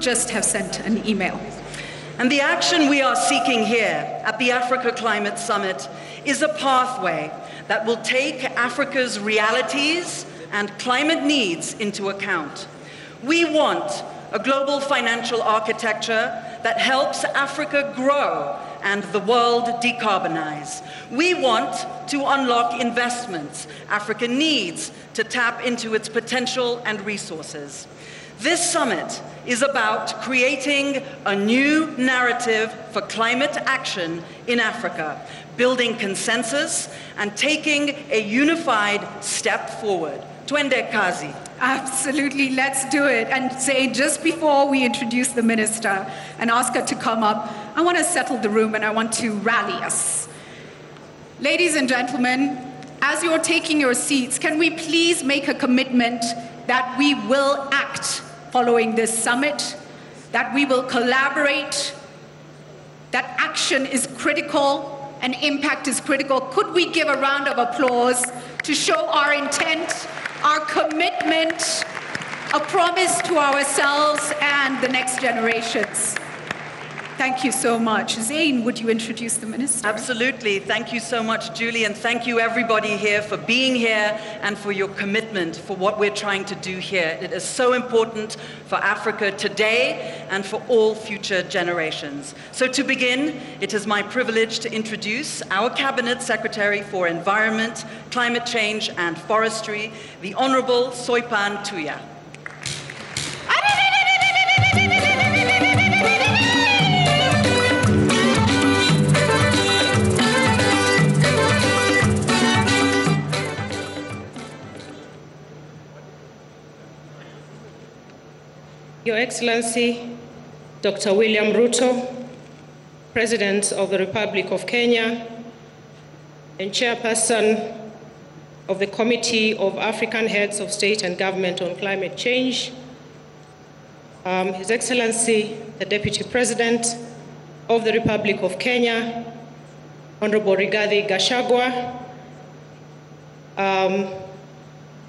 just have sent an email. And the action we are seeking here at the Africa Climate Summit is a pathway that will take Africa's realities and climate needs into account. We want a global financial architecture that helps Africa grow and the world decarbonize. We want to unlock investments Africa needs to tap into its potential and resources. This summit is about creating a new narrative for climate action in Africa, building consensus and taking a unified step forward. Twende kazi. Absolutely, let's do it. And say, just before we introduce the minister and ask her to come up, I want to settle the room and I want to rally us. Ladies and gentlemen, as you're taking your seats, can we please make a commitment that we will act following this summit, that we will collaborate, that action is critical and impact is critical? Could we give a round of applause to show our intent, our commitment, a promise to ourselves and the next generations? Thank you so much. Zain, would you introduce the minister? Absolutely. Thank you so much, Julie, and thank you everybody here for being here and for your commitment for what we're trying to do here. It is so important for Africa today and for all future generations. So to begin, it is my privilege to introduce our Cabinet Secretary for Environment, Climate Change and Forestry, the Honorable Soipan Tuya. Your Excellency, Dr. William Ruto, President of the Republic of Kenya, and Chairperson of the Committee of African Heads of State and Government on Climate Change, His Excellency, the Deputy President of the Republic of Kenya, Honorable Rigathi Gachagua,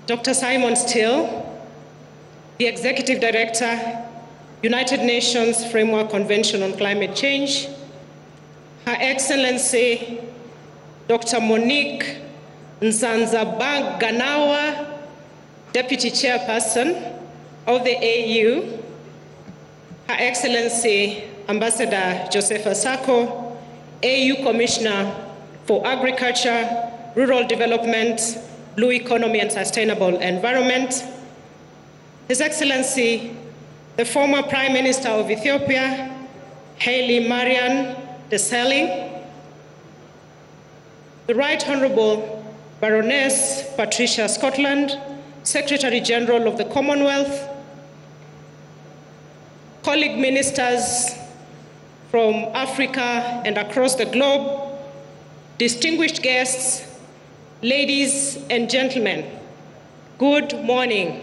Dr. Simon Still, the Executive Director, United Nations Framework Convention on Climate Change, Her Excellency, Dr. Monique Nzanzabaganawa, Deputy Chairperson of the AU, Her Excellency, Ambassador Joseph Asako, AU Commissioner for Agriculture, Rural Development, Blue Economy and Sustainable Environment, His Excellency, the former Prime Minister of Ethiopia, Haile Mariam Desalegn, the Right Honorable Baroness Patricia Scotland, Secretary General of the Commonwealth, colleague ministers from Africa and across the globe, distinguished guests, ladies and gentlemen, good morning.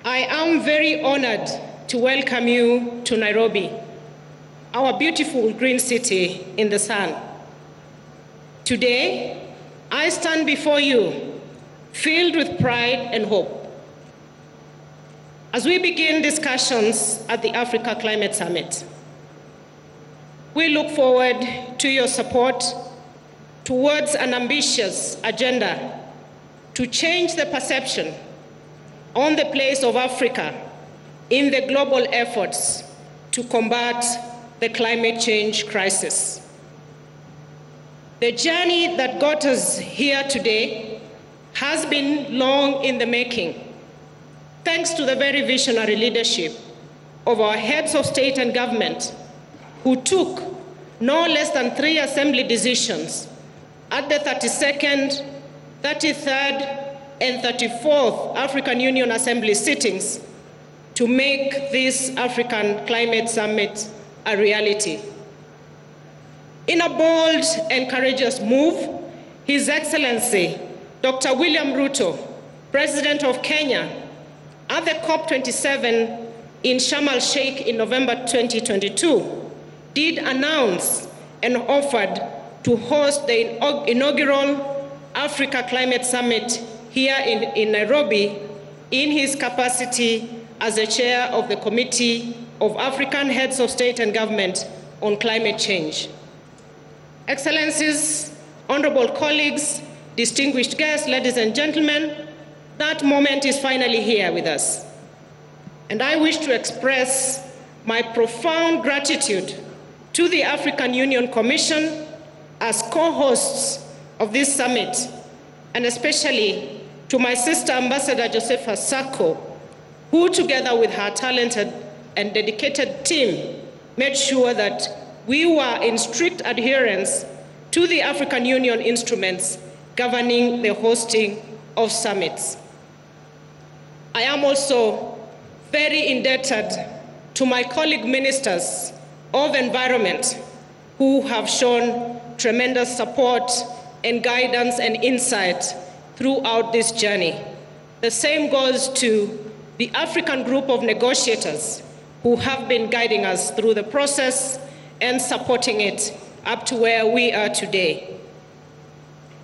I am very honored to welcome you to Nairobi, our beautiful green city in the sun. Today, I stand before you filled with pride and hope. As we begin discussions at the Africa Climate Summit, we look forward to your support towards an ambitious agenda to change the perception on the place of Africa in the global efforts to combat the climate change crisis. The journey that got us here today has been long in the making, thanks to the very visionary leadership of our heads of state and government, who took no less than 3 assembly decisions at the 32nd, 33rd, and 34th African Union Assembly sittings to make this African Climate Summit a reality. In a bold and courageous move, His Excellency, Dr. William Ruto, President of Kenya, at the COP27 in Sharm el-Sheikh in November 2022, did announce and offered to host the inaugural Africa Climate Summit here in Nairobi in his capacity as the chair of the Committee of African Heads of State and Government on Climate Change. Excellencies, honorable colleagues, distinguished guests, ladies and gentlemen, that moment is finally here with us. And I wish to express my profound gratitude to the African Union Commission as co-hosts of this summit, and especially to my sister Ambassador Josepha Sako, who together with her talented and dedicated team made sure that we were in strict adherence to the African Union instruments governing the hosting of summits. I am also very indebted to my colleague ministers of environment who have shown tremendous support and guidance and insight throughout this journey. The same goes to the African group of negotiators who have been guiding us through the process and supporting it up to where we are today.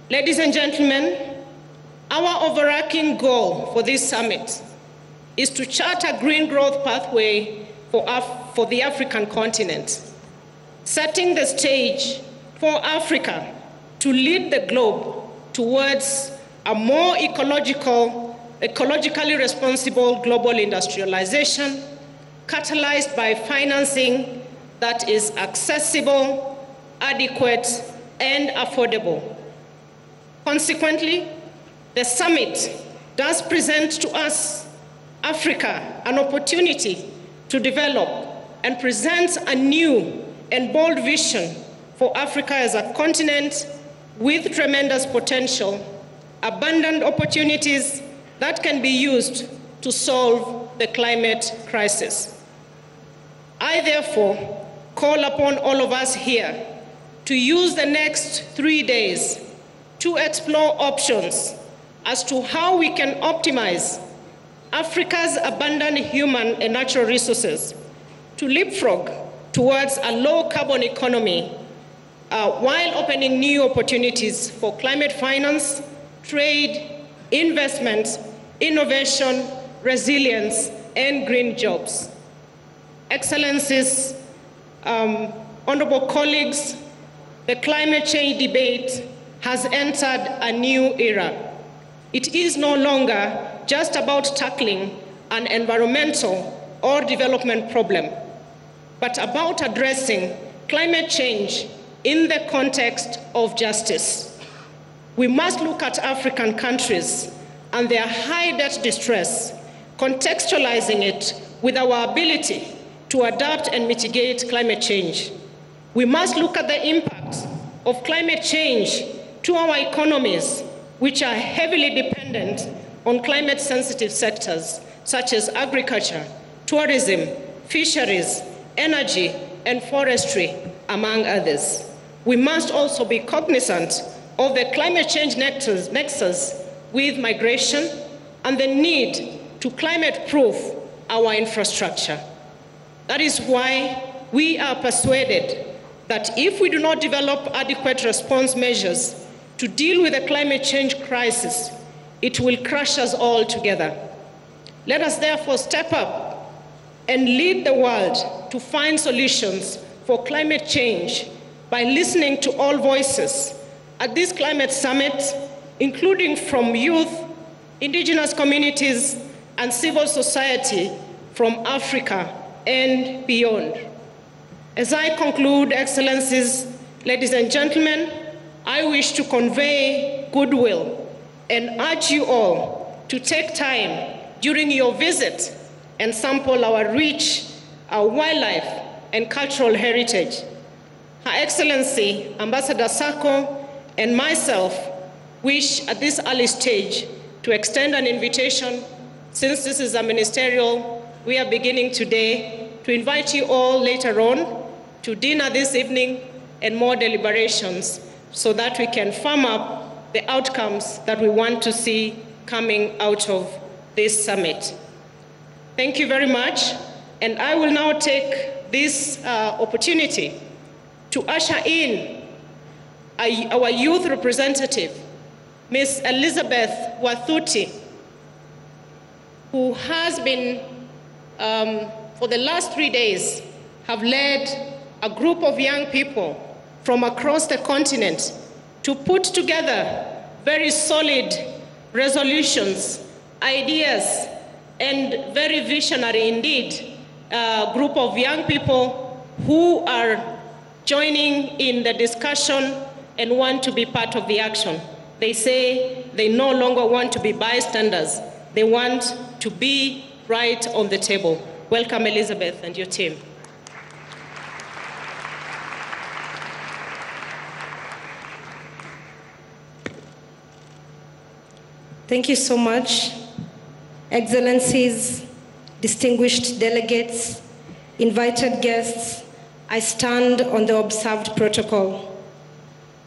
Ladies and gentlemen, our overarching goal for this summit is to chart a green growth pathway for the African continent, setting the stage for Africa to lead the globe towards a more ecologically responsible global industrialization, catalyzed by financing that is accessible, adequate, and affordable. Consequently, the summit does present to us, Africa, an opportunity to develop and present a new and bold vision for Africa as a continent with tremendous potential, abundant opportunities that can be used to solve the climate crisis. I therefore call upon all of us here to use the next 3 days to explore options as to how we can optimize Africa's abundant human and natural resources to leapfrog towards a low-carbon economy while opening new opportunities for climate finance, trade, investment, innovation, resilience, and green jobs. Excellencies, honorable colleagues, the climate change debate has entered a new era. It is no longer just about tackling an environmental or development problem, but about addressing climate change in the context of justice. We must look at African countries and their high debt distress, contextualizing it with our ability to adapt and mitigate climate change. We must look at the impact of climate change to our economies, which are heavily dependent on climate-sensitive sectors, such as agriculture, tourism, fisheries, energy, and forestry, among others. We must also be cognizant of the climate change nexus with migration and the need to climate-proof our infrastructure. That is why we are persuaded that if we do not develop adequate response measures to deal with the climate change crisis, it will crush us all together. Let us therefore step up and lead the world to find solutions for climate change by listening to all voices at this climate summit, including from youth, indigenous communities, and civil society from Africa and beyond. As I conclude, Excellencies, ladies and gentlemen, I wish to convey goodwill and urge you all to take time during your visit and sample our rich wildlife and cultural heritage. Her Excellency, Ambassador Sako, and myself wish at this early stage to extend an invitation, since this is a ministerial, we are beginning today, to invite you all later on to dinner this evening and more deliberations so that we can firm up the outcomes that we want to see coming out of this summit. Thank you very much, and I will now take this opportunity to usher in our youth representative, Ms. Elizabeth Wathuti, who has been for the last 3 days, have led a group of young people from across the continent to put together very solid resolutions, ideas, and very visionary indeed group of young people who are joining in the discussion and want to be part of the action. They say they no longer want to be bystanders. They want to be right on the table. Welcome, Elizabeth, and your team. Thank you so much, Excellencies, distinguished delegates, invited guests. I stand on the observed protocol.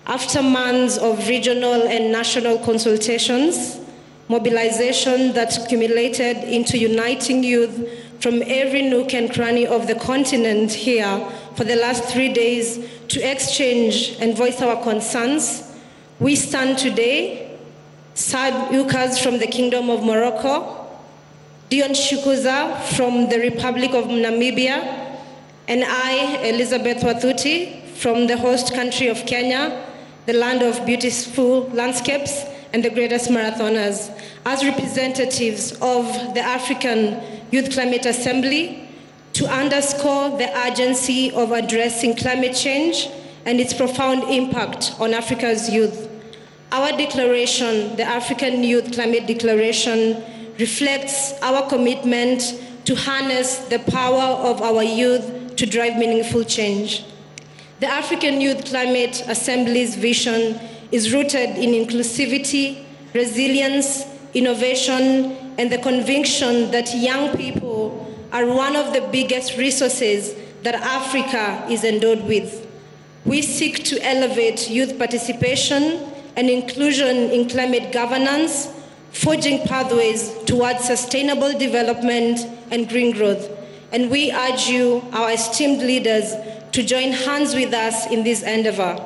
After months of regional and national consultations, mobilization that accumulated into uniting youth from every nook and cranny of the continent here for the last 3 days to exchange and voice our concerns, we stand today, Saad Ukas from the Kingdom of Morocco, Dion Shukuza from the Republic of Namibia, and I, Elizabeth Wathuti, from the host country of Kenya, the land of beautiful landscapes and the greatest marathoners, as representatives of the African Youth Climate Assembly, to underscore the urgency of addressing climate change and its profound impact on Africa's youth. Our declaration, the African Youth Climate Declaration, reflects our commitment to harness the power of our youth to drive meaningful change. The African Youth Climate Assembly's vision is rooted in inclusivity, resilience, innovation, and the conviction that young people are one of the biggest resources that Africa is endowed with. We seek to elevate youth participation and inclusion in climate governance, forging pathways towards sustainable development and green growth. And we urge you, our esteemed leaders, to join hands with us in this endeavor.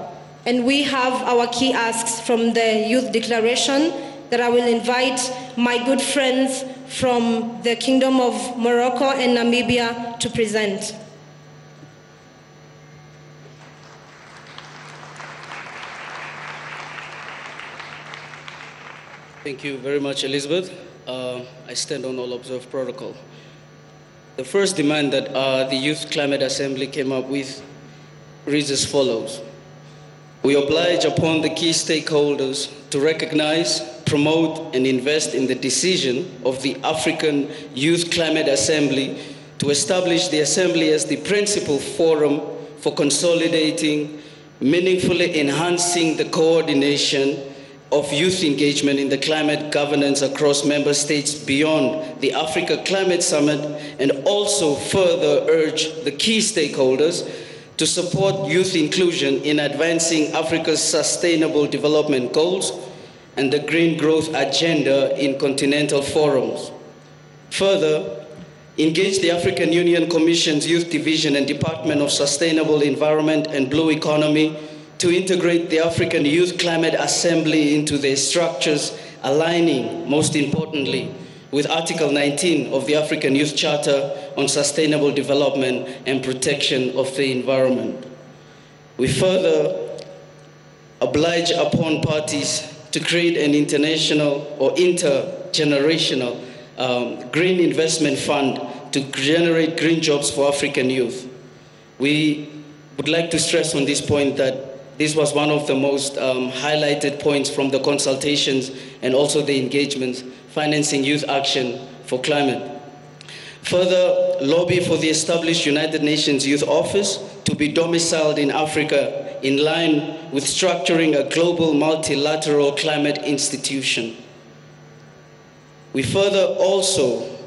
And we have our key asks from the Youth Declaration that I will invite my good friends from the Kingdom of Morocco and Namibia to present. Thank you very much, Elizabeth. I stand on all observed protocol. The first demand that the Youth Climate Assembly came up with reads as follows. We oblige upon the key stakeholders to recognize, promote, and invest in the decision of the African Youth Climate Assembly to establish the Assembly as the principal forum for consolidating, meaningfully enhancing the coordination of youth engagement in the climate governance across member states beyond the Africa Climate Summit, and also further urge the key stakeholders to support youth inclusion in advancing Africa's sustainable development goals and the green growth agenda in continental forums. Further, engage the African Union Commission's Youth Division and Department of Sustainable Environment and Blue Economy to integrate the African Youth Climate Assembly into their structures, aligning, most importantly, with Article 19 of the African Youth Charter on Sustainable Development and Protection of the Environment. We further oblige upon parties to create an international or intergenerational green investment fund to generate green jobs for African youth. We would like to stress on this point that this was one of the most highlighted points from the consultations and also the engagements, financing youth action for climate. Further, lobby for the established United Nations Youth Office to be domiciled in Africa in line with structuring a global multilateral climate institution. We further also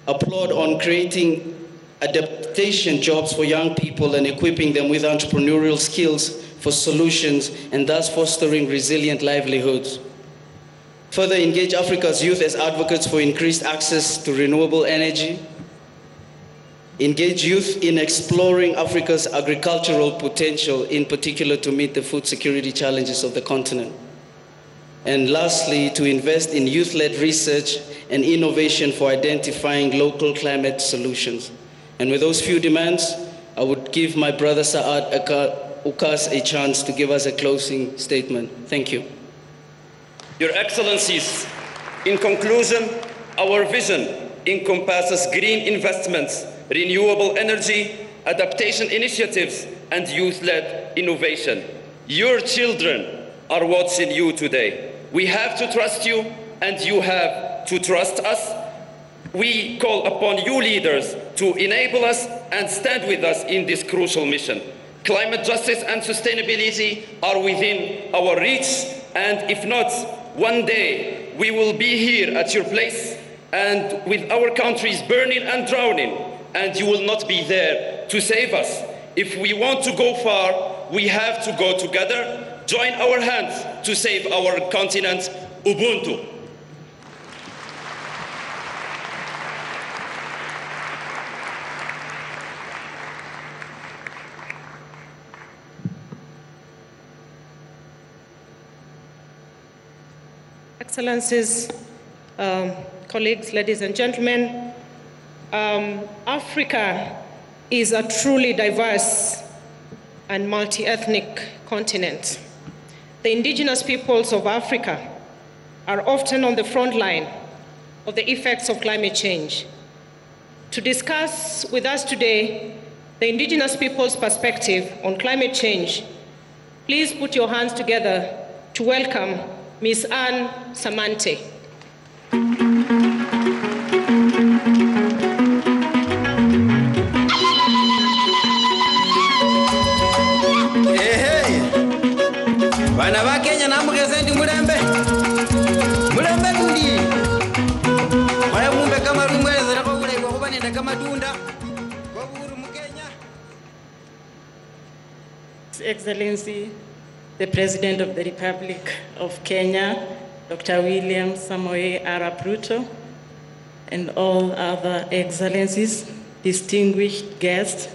applaud on creating adaptation jobs for young people and equipping them with entrepreneurial skills for solutions and thus fostering resilient livelihoods. Further, engage Africa's youth as advocates for increased access to renewable energy. Engage youth in exploring Africa's agricultural potential, in particular to meet the food security challenges of the continent. And lastly, to invest in youth-led research and innovation for identifying local climate solutions. And with those few demands, I would give my brother Saad Ukas a chance to give us a closing statement. Thank you. Your Excellencies, in conclusion, our vision encompasses green investments, renewable energy, adaptation initiatives, and youth-led innovation. Your children are watching you today. We have to trust you, and you have to trust us. We call upon you leaders to enable us and stand with us in this crucial mission. Climate justice and sustainability are within our reach, and if not, one day we will be here at your place and with our countries burning and drowning, and you will not be there to save us. If we want to go far, we have to go together, join our hands to save our continent. Ubuntu. Excellencies, colleagues, ladies and gentlemen, Africa is a truly diverse and multi-ethnic continent. The indigenous peoples of Africa are often on the front line of the effects of climate change. To discuss with us today the indigenous people's perspective on climate change, please put your hands together to welcome Ms. Anne Samante. Bana ba Kenya namugeze ndi mulembe ndi waya mumbe kama rumweze nako kule kwa kubanenda kama dunda kwa buru mu Kenya. His Excellency the President of the Republic of Kenya, Dr. William Samoei Arap Ruto, and all other excellencies, distinguished guests,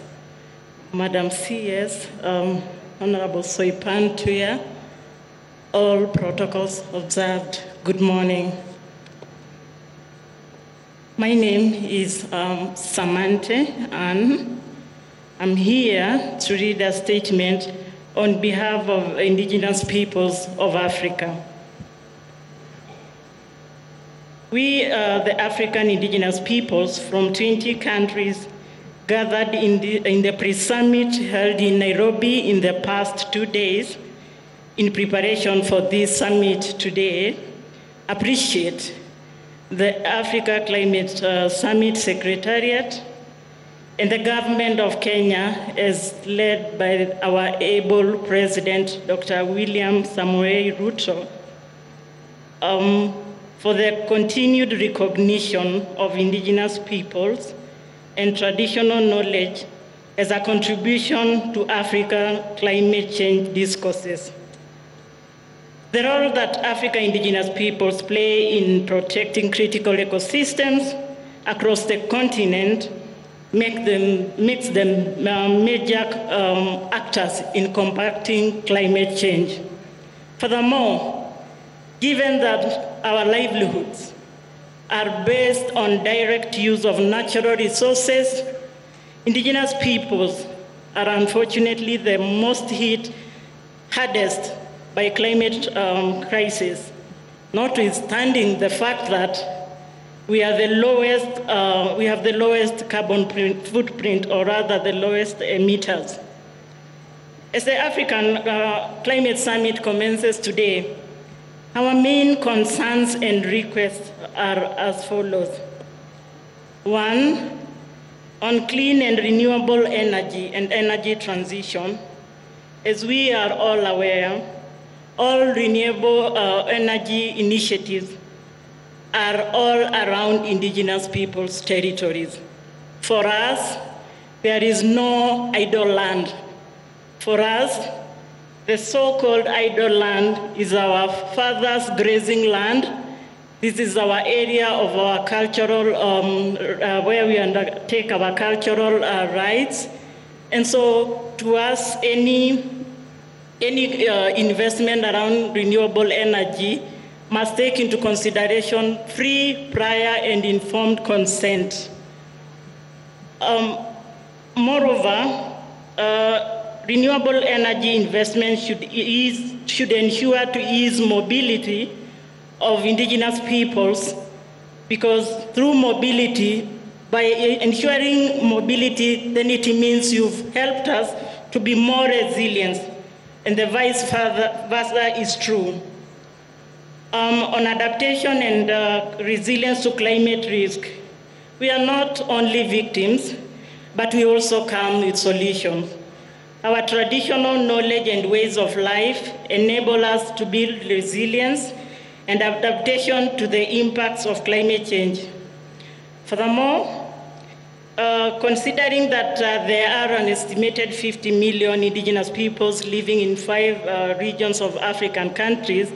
Madam CS, Honorable Soipan Tuya, all protocols observed, good morning. My name is Samante, and I'm here to read a statement on behalf of indigenous peoples of Africa. We, the African indigenous peoples from 20 countries, gathered in the pre-summit held in Nairobi in the past 2 days in preparation for this summit today, appreciate the Africa Climate Summit Secretariat and the government of Kenya, as led by our able President, Dr. William Samoei Ruto, for the continued recognition of indigenous peoples and traditional knowledge as a contribution to African climate change discourses. The role that African indigenous peoples play in protecting critical ecosystems across the continent makes them major actors in combating climate change. Furthermore, given that our livelihoods are based on direct use of natural resources, indigenous peoples are unfortunately the most hit hardest by climate crisis, notwithstanding the fact that we have the lowest carbon footprint, or rather the lowest emitters. As the African Climate Summit commences today, our main concerns and requests are as follows. One, on clean and renewable energy and energy transition. As we are all aware, all renewable energy initiatives are all around indigenous peoples' territories. For us, there is no idle land. For us, the so-called idle land is our fathers' grazing land. This is our area of our cultural, where we undertake our cultural rights. And so to us, any investment around renewable energy must take into consideration free, prior, and informed consent. Moreover, renewable energy investment should ensure to ease mobility of indigenous peoples, because through mobility, by ensuring mobility, then it means you've helped us to be more resilient, and the vice versa is true. On adaptation and resilience to climate risk, we are not only victims, but we also come with solutions. Our traditional knowledge and ways of life enable us to build resilience and adaptation to the impacts of climate change. Furthermore, considering that there are an estimated 50 million indigenous peoples living in 5 regions of African countries,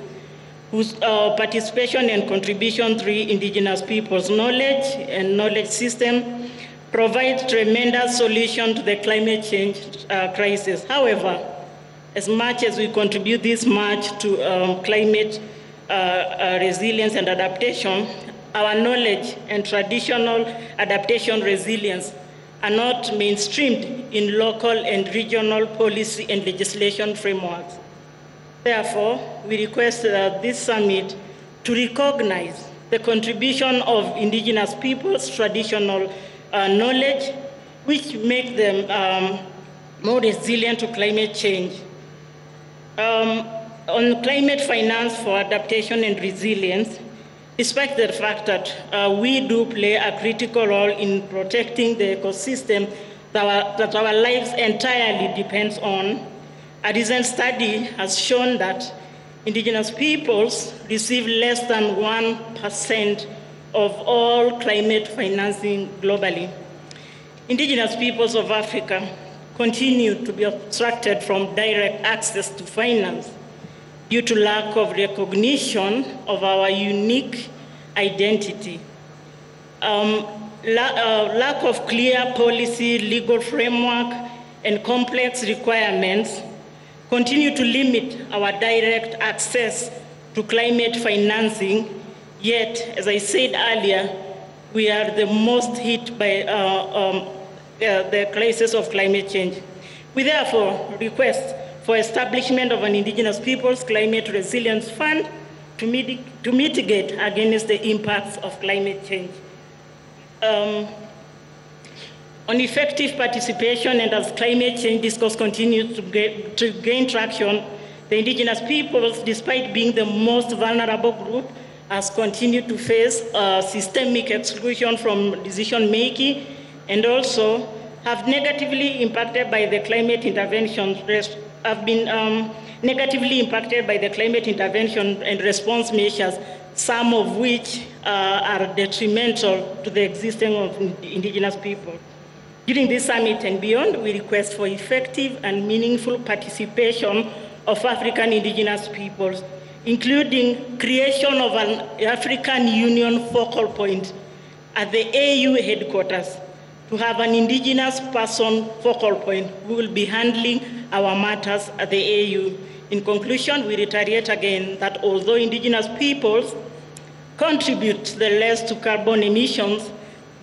whose participation and contribution through indigenous peoples' knowledge and knowledge system provides tremendous solution to the climate change crisis. However, as much as we contribute this much to climate resilience and adaptation, our knowledge and traditional adaptation resilience are not mainstreamed in local and regional policy and legislation frameworks. Therefore, we request this summit to recognize the contribution of indigenous peoples' traditional knowledge, which make them more resilient to climate change. On climate finance for adaptation and resilience, despite the fact that we do play a critical role in protecting the ecosystem that our lives entirely depends on, a recent study has shown that indigenous peoples receive less than 1% of all climate financing globally. Indigenous peoples of Africa continue to be obstructed from direct access to finance due to lack of recognition of our unique identity. Lack of clear policy, legal framework, and complex requirements continue to limit our direct access to climate financing, yet, as I said earlier, we are the most hit by the crisis of climate change. We therefore request for establishment of an Indigenous Peoples Climate Resilience Fund to mitigate against the impacts of climate change. On effective participation, and as climate change discourse continues to gain traction, the indigenous peoples, despite being the most vulnerable group, has continued to face systemic exclusion from decision-making, and also have negatively impacted by the climate intervention, negatively impacted by the climate intervention and response measures, some of which are detrimental to the existence of indigenous people. During this summit and beyond, we request for effective and meaningful participation of African indigenous peoples, including creation of an African Union focal point at the AU headquarters to have an indigenous person focal point who will be handling our matters at the AU. In conclusion, we reiterate again that although indigenous peoples contribute the less to carbon emissions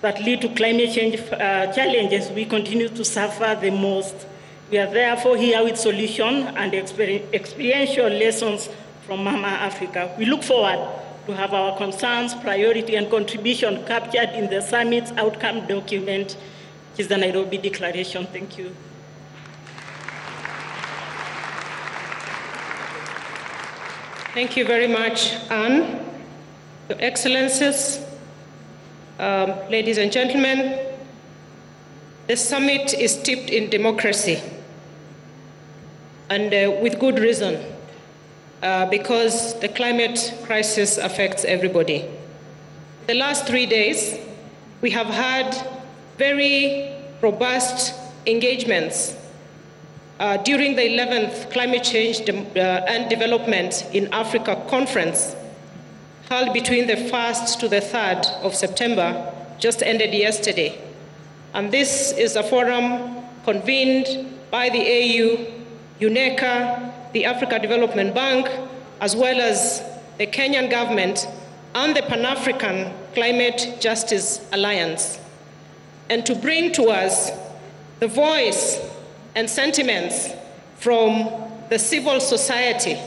that lead to climate change challenges, we continue to suffer the most. We are therefore here with solutions and experiential lessons from Mama Africa. We look forward to have our concerns, priority, and contribution captured in the summit's outcome document, which is the Nairobi Declaration. Thank you. Thank you very much, Anne. Your Excellencies, ladies and gentlemen, the summit is steeped in democracy, and with good reason, because the climate crisis affects everybody. The last 3 days, we have had very robust engagements during the 11th Climate Change and Development in Africa conference, held between the 1st to the 3rd of September, just ended yesterday. And this is a forum convened by the AU, UNECA, the Africa Development Bank, as well as the Kenyan government, and the Pan-African Climate Justice Alliance, and to bring to us the voice and sentiments from the civil society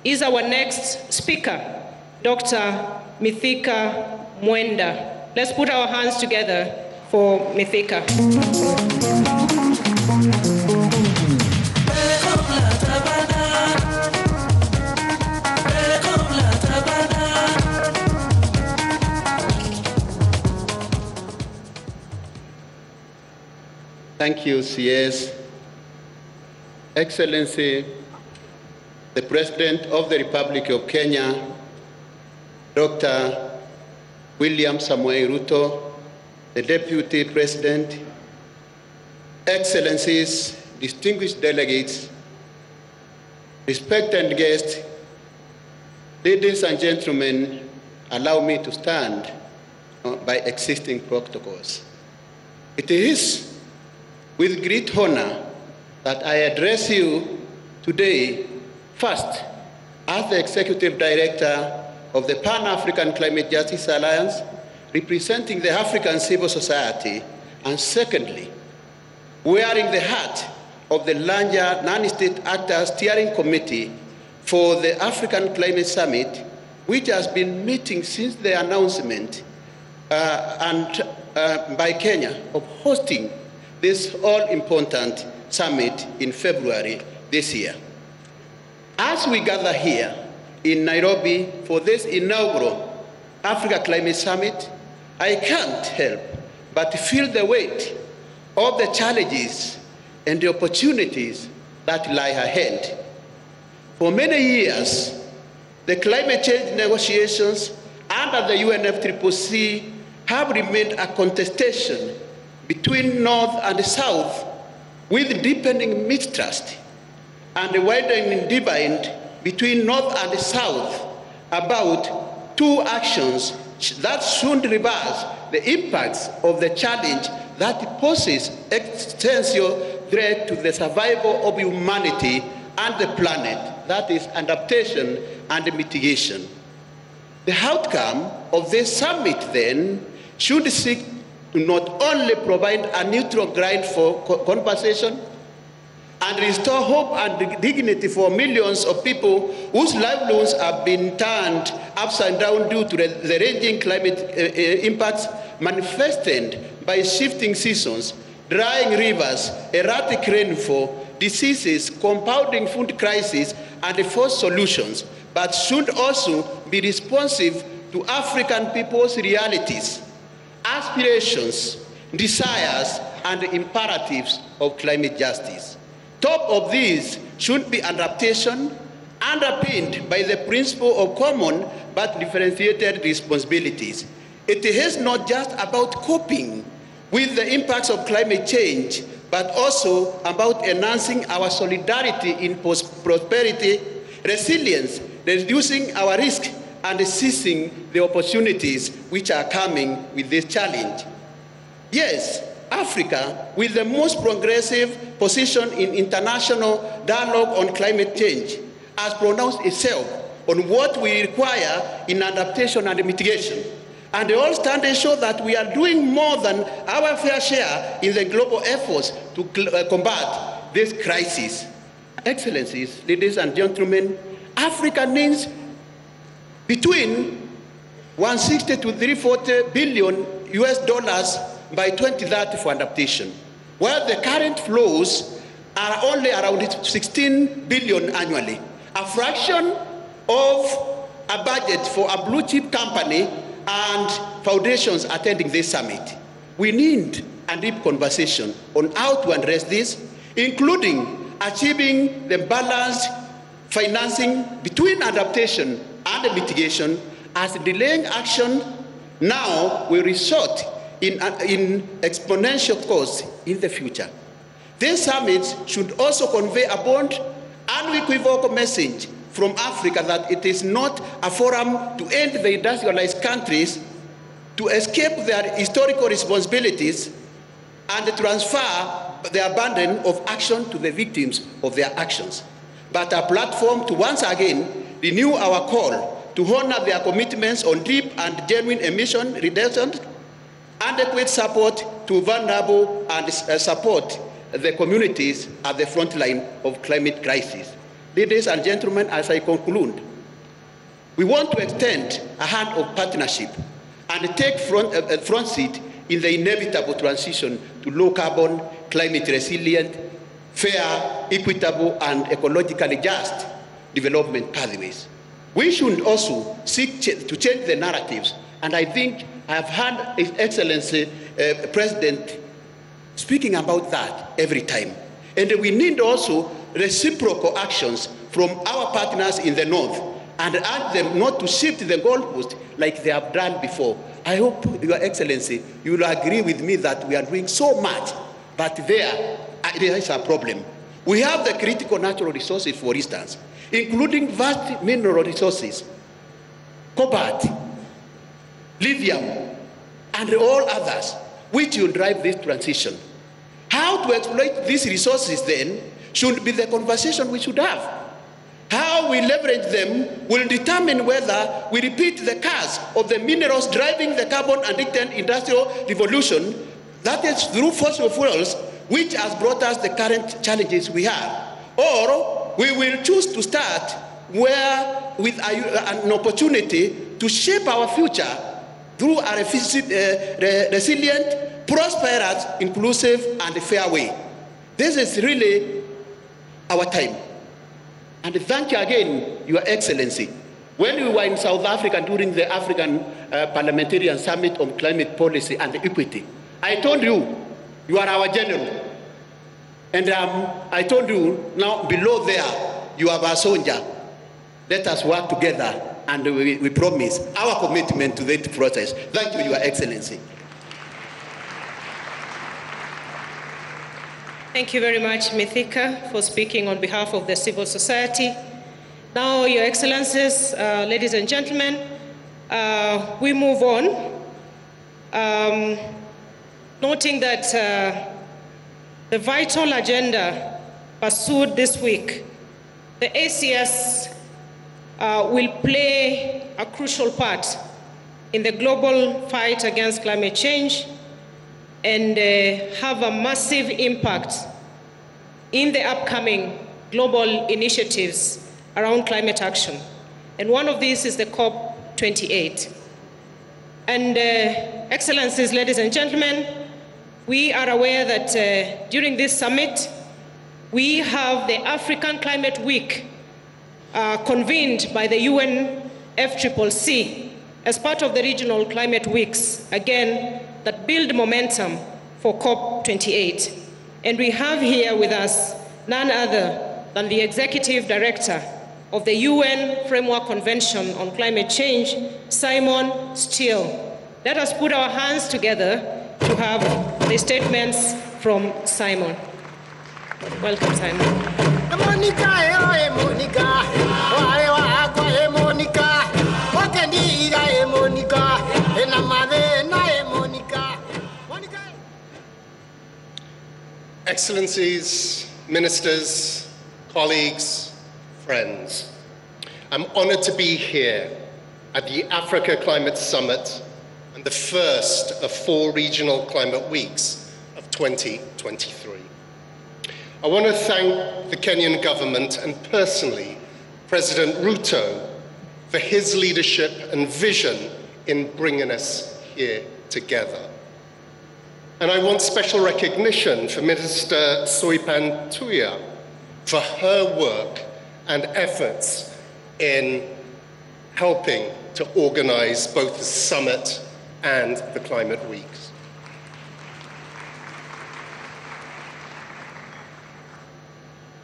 is our next speaker, Dr. Mithika Mwenda. Let's put our hands together for Mithika. Thank you, CS. Excellency, the President of the Republic of Kenya, Dr. William Samoei Ruto, the Deputy President, Excellencies, distinguished delegates, respected guests, ladies and gentlemen, allow me to stand by existing protocols. It is with great honor that I address you today, first, as the Executive Director of the Pan-African Climate Justice Alliance, representing the African civil society, and secondly, wearing the hat of the larger non-state actors steering committee for the African Climate Summit, which has been meeting since the announcement by Kenya of hosting this all-important summit in February this year. As we gather here in Nairobi for this inaugural Africa Climate Summit, I can't help but feel the weight of the challenges and the opportunities that lie ahead. For many years, the climate change negotiations under the UNFCCC have remained a contestation between North and South, with deepening mistrust and a widening divide between North and South about two actions that should reverse the impacts of the challenge that poses existential threat to the survival of humanity and the planet, that is adaptation and mitigation. The outcome of this summit then should seek to not only provide a neutral ground for conversation and restore hope and dignity for millions of people whose livelihoods have been turned upside down due to the ranging climate impacts manifested by shifting seasons, drying rivers, erratic rainfall, diseases, compounding food crisis, and forced solutions, but should also be responsive to African people's realities, aspirations, desires, and imperatives of climate justice. Top of these should be adaptation, underpinned by the principle of common but differentiated responsibilities. It is not just about coping with the impacts of climate change, but also about enhancing our solidarity in prosperity, resilience, reducing our risk, and seizing the opportunities which are coming with this challenge. Yes, Africa, with the most progressive position in international dialogue on climate change, has pronounced itself on what we require in adaptation and mitigation. And all studies show that we are doing more than our fair share in the global efforts to combat this crisis. Excellencies, ladies and gentlemen, Africa needs between 160 to 340 billion US dollars by 2030 for adaptation, while the current flows are only around 16 billion annually, a fraction of a budget for a blue chip company and foundations attending this summit. We need a deep conversation on how to address this, including achieving the balanced financing between adaptation and mitigation, as delaying action now will result in exponential costs in the future. These summits should also convey a bold, unequivocal message from Africa that it is not a forum to end the industrialized countries to escape their historical responsibilities and transfer the burden of action to the victims of their actions, but a platform to once again renew our call to honor their commitments on deep and genuine emission reduction, adequate support to vulnerable, and support the communities at the front line of climate crisis. Ladies and gentlemen, as I conclude, we want to extend a hand of partnership and take front seat in the inevitable transition to low carbon, climate resilient, fair, equitable, and ecologically just development pathways. We should also seek to change the narratives, and I think I have heard His Excellency President speaking about that every time. And we need also reciprocal actions from our partners in the North and urge them not to shift the goalpost like they have done before. I hope, Your Excellency, you will agree with me that we are doing so much, but there is a problem. We have the critical natural resources, for instance, including vast mineral resources, cobalt, lithium, and all others, which will drive this transition. How to exploit these resources then should be the conversation we should have. How we leverage them will determine whether we repeat the curse of the minerals driving the carbon-addicted industrial revolution, that is through fossil fuels, which has brought us the current challenges we have. Or we will choose to start with an opportunity to shape our future through a resilient, prosperous, inclusive, and fair way. This is really our time. And thank you again, Your Excellency. When we were in South Africa during the African Parliamentarian Summit on Climate Policy and Equity, I told you, you are our general. And I told you, now below there, you have a soldier. Let us work together, and we promise our commitment to that process. Thank you, Your Excellency. Thank you very much, Mithika, for speaking on behalf of the civil society. Now, Your Excellencies, ladies and gentlemen, we move on, noting that the vital agenda pursued this week, the ACS will play a crucial part in the global fight against climate change and have a massive impact in the upcoming global initiatives around climate action. And one of these is the COP28. And Excellencies, ladies and gentlemen, we are aware that during this summit, we have the African Climate Week convened by the UNFCCC as part of the regional climate weeks, again, that build momentum for COP28. And we have here with us none other than the Executive Director of the UN Framework Convention on Climate Change, Simon Steele. Let us put our hands together to have the statements from Simon. Welcome, Simon. Monica, Excellencies, ministers, colleagues, friends, I'm honored to be here at the Africa Climate Summit and the first of 4 regional climate weeks of 2023. I want to thank the Kenyan government and personally President Ruto for his leadership and vision in bringing us here together. And I want special recognition for Minister Soipan Tuya for her work and efforts in helping to organize both the summit and the climate weeks.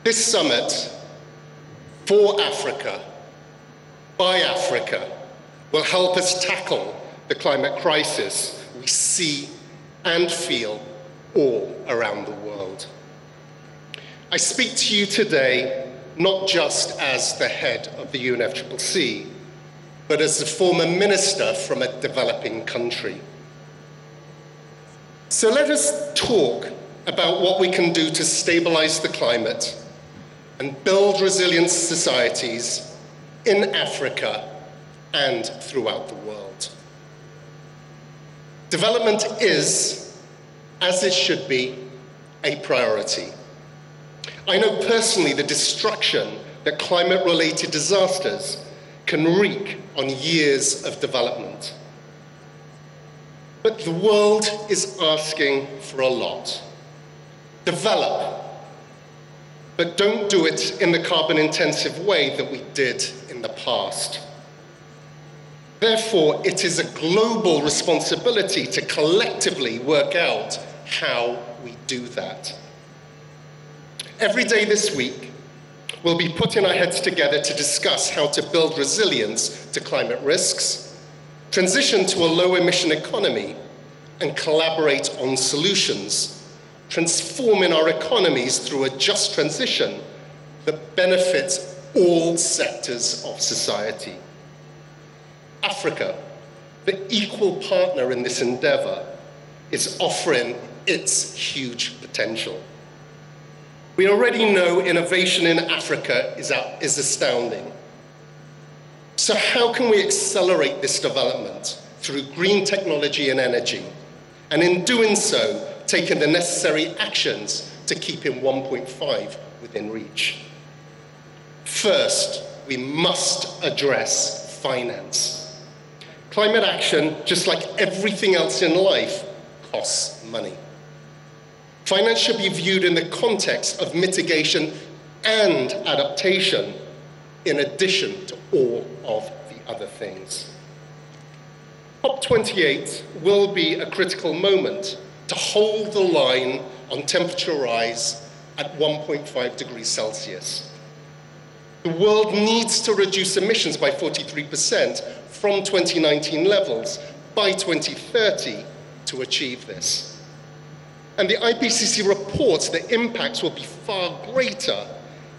This summit for Africa, by Africa, will help us tackle the climate crisis we see and feel all around the world. I speak to you today not just as the head of the UNFCCC, but as the former minister from a developing country. So let us talk about what we can do to stabilize the climate and build resilient societies in Africa and throughout the world. Development is, as it should be, a priority. I know personally the destruction that climate-related disasters can wreak on years of development. But the world is asking for a lot. Develop, but don't do it in the carbon-intensive way that we did in the past. Therefore, it is a global responsibility to collectively work out how we do that. Every day this week, we'll be putting our heads together to discuss how to build resilience to climate risks, transition to a low-emission economy, and collaborate on solutions, transforming our economies through a just transition that benefits all sectors of society. Africa, the equal partner in this endeavor, is offering its huge potential. We already know innovation in Africa is astounding. So how can we accelerate this development through green technology and energy? And in doing so, taking the necessary actions to keeping 1.5 within reach. First, we must address finance. Climate action, just like everything else in life, costs money. Finance should be viewed in the context of mitigation and adaptation, in addition to all of the other things. COP28 will be a critical moment to hold the line on temperature rise at 1.5 degrees Celsius. The world needs to reduce emissions by 43% from 2019 levels by 2030 to achieve this. And the IPCC reports the impacts will be far greater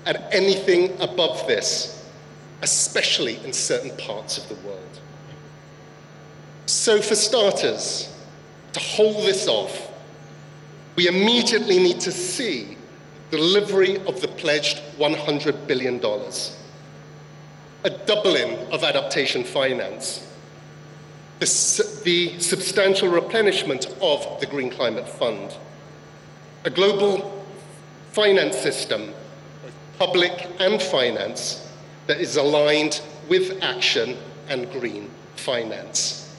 at anything above this, especially in certain parts of the world. So for starters, to hold this off, we immediately need to see the delivery of the pledged $100 billion, a doubling of adaptation finance, the substantial replenishment of the Green Climate Fund, a global finance system, public and finance, that is aligned with action and green finance.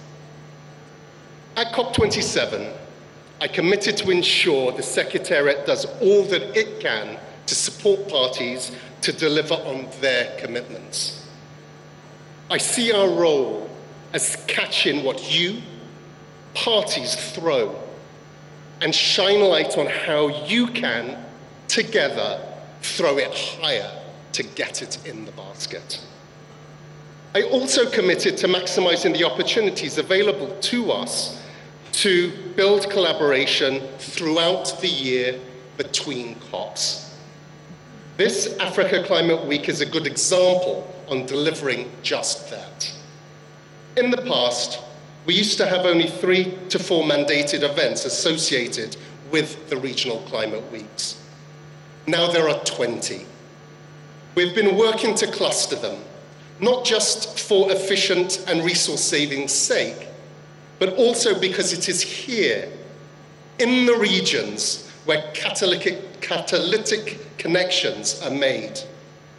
At COP27, I committed to ensure the Secretariat does all that it can to support parties to deliver on their commitments. I see our role as catching what you, parties, throw and shine light on how you can, together, throw it higher to get it in the basket. I also committed to maximizing the opportunities available to us to build collaboration throughout the year between COPs. This Africa Climate Week is a good example on delivering just that. In the past, we used to have only 3 to 4 mandated events associated with the regional climate weeks. Now there are 20. We've been working to cluster them, not just for efficient and resource saving's sake, but also because it is here, in the regions, where catalytic connections are made,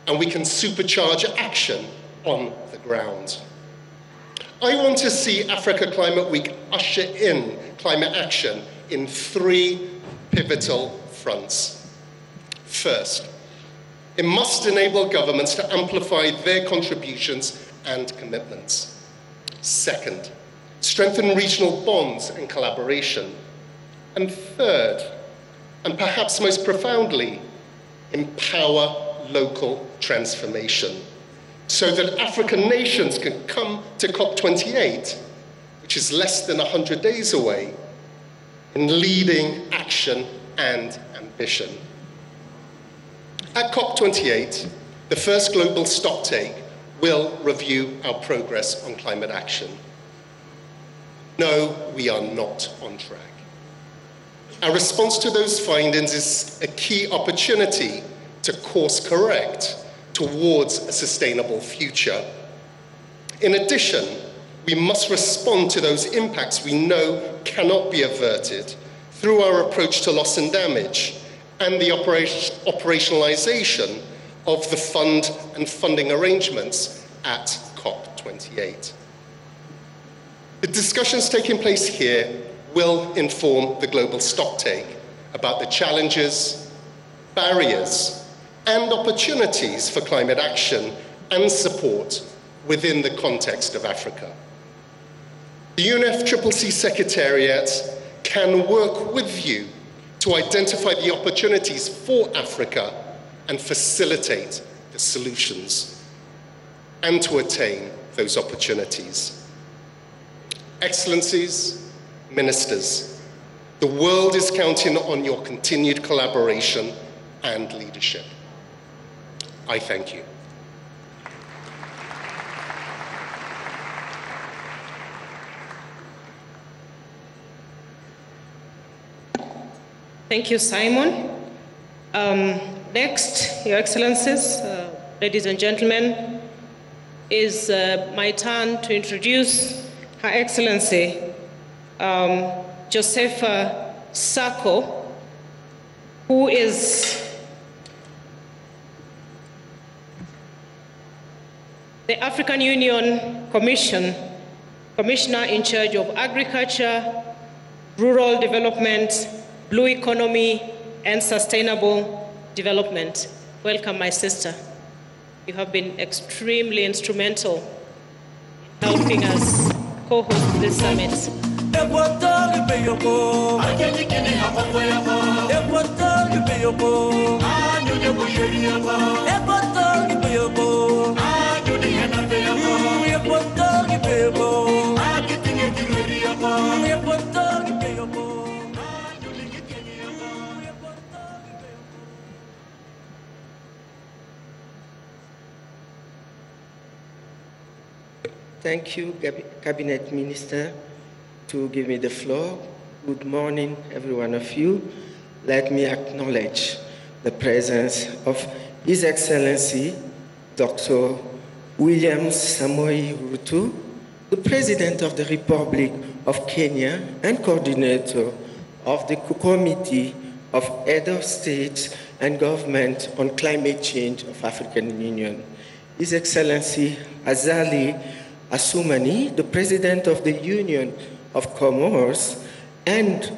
and we can supercharge action on the ground. I want to see Africa Climate Week usher in climate action in 3 pivotal fronts. First, it must enable governments to amplify their contributions and commitments. Second, strengthen regional bonds and collaboration. And third, and perhaps most profoundly, empower local transformation so that African nations can come to COP28, which is less than 100 days away, in leading action and ambition. At COP28, the first global stocktake will review our progress on climate action. No, we are not on track. Our response to those findings is a key opportunity to course correct towards a sustainable future. In addition, we must respond to those impacts we know cannot be averted through our approach to loss and damage and the operationalization of the fund and funding arrangements at COP28. The discussions taking place here will inform the global stocktake about the challenges, barriers, and opportunities for climate action and support within the context of Africa. The UNFCCC Secretariat can work with you to identify the opportunities for Africa and facilitate the solutions and to attain those opportunities. Excellencies, ministers, the world is counting on your continued collaboration and leadership. I thank you. Thank you, Simon. Next, Your Excellencies, ladies and gentlemen, is my turn to introduce Her Excellency Josepha Sako, who is the African Union Commissioner in charge of Agriculture, Rural Development, Blue Economy, and Sustainable Development. Welcome, my sister. You have been extremely instrumental in helping us co-host this summit. Thank you, Cabinet Minister, to give me the floor. Good morning, every one of you. Let me acknowledge the presence of His Excellency, Dr. William Samoei Ruto, the President of the Republic of Kenya and coordinator of the Committee of Head of State and Government on Climate Change of African Union. His Excellency Azali Assoumani, the President of the Union of Comoros and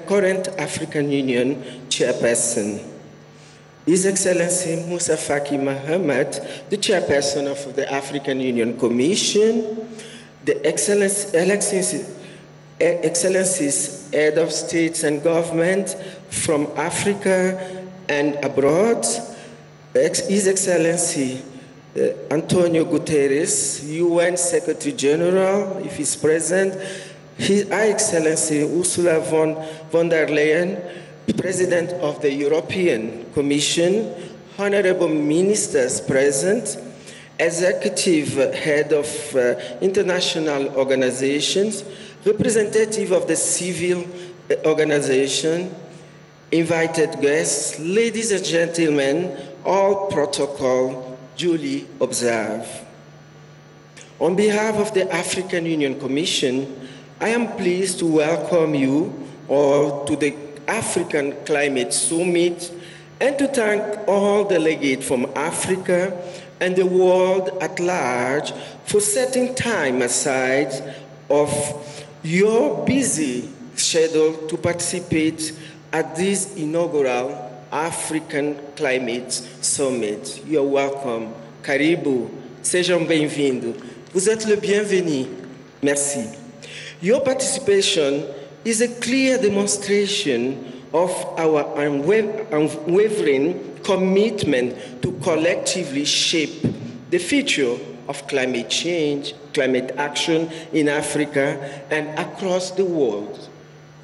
current African Union Chairperson. His Excellency Musa Faki Mohammed, the Chairperson of the African Union Commission, the Excellencies Head of States and Government from Africa and abroad, His Excellency Antonio Guterres, UN Secretary General, if he's present, His Excellency Ursula von der Leyen, President of the European Commission, honorable ministers present, executive head of international organizations, representative of the civil organization, invited guests, ladies and gentlemen, all protocol duly observed. On behalf of the African Union Commission, I am pleased to welcome you all to the African Climate Summit and to thank all delegates from Africa and the world at large for setting time aside of your busy schedule to participate at this inaugural African Climate Summit. You're welcome. Karibu. Sejam bem-vindos. Vous êtes le bienvenu. Merci. Your participation is a clear demonstration of our unwavering commitment to collectively shape the future of climate change, climate action in Africa and across the world.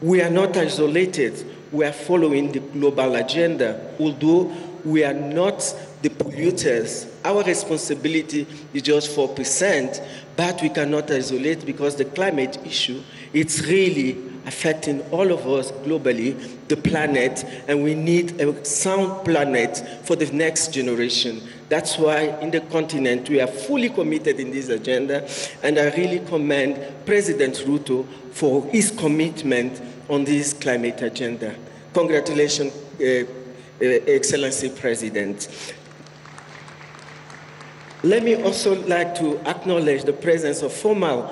We are not isolated. We are following the global agenda, although we are not the polluters. Our responsibility is just 4%, but we cannot isolate because the climate issue, it's really affecting all of us globally, the planet, and we need a sound planet for the next generation. That's why in the continent we are fully committed in this agenda, and I really commend President Ruto for his commitment on this climate agenda. Congratulations, Excellency President. Let me also like to acknowledge the presence of former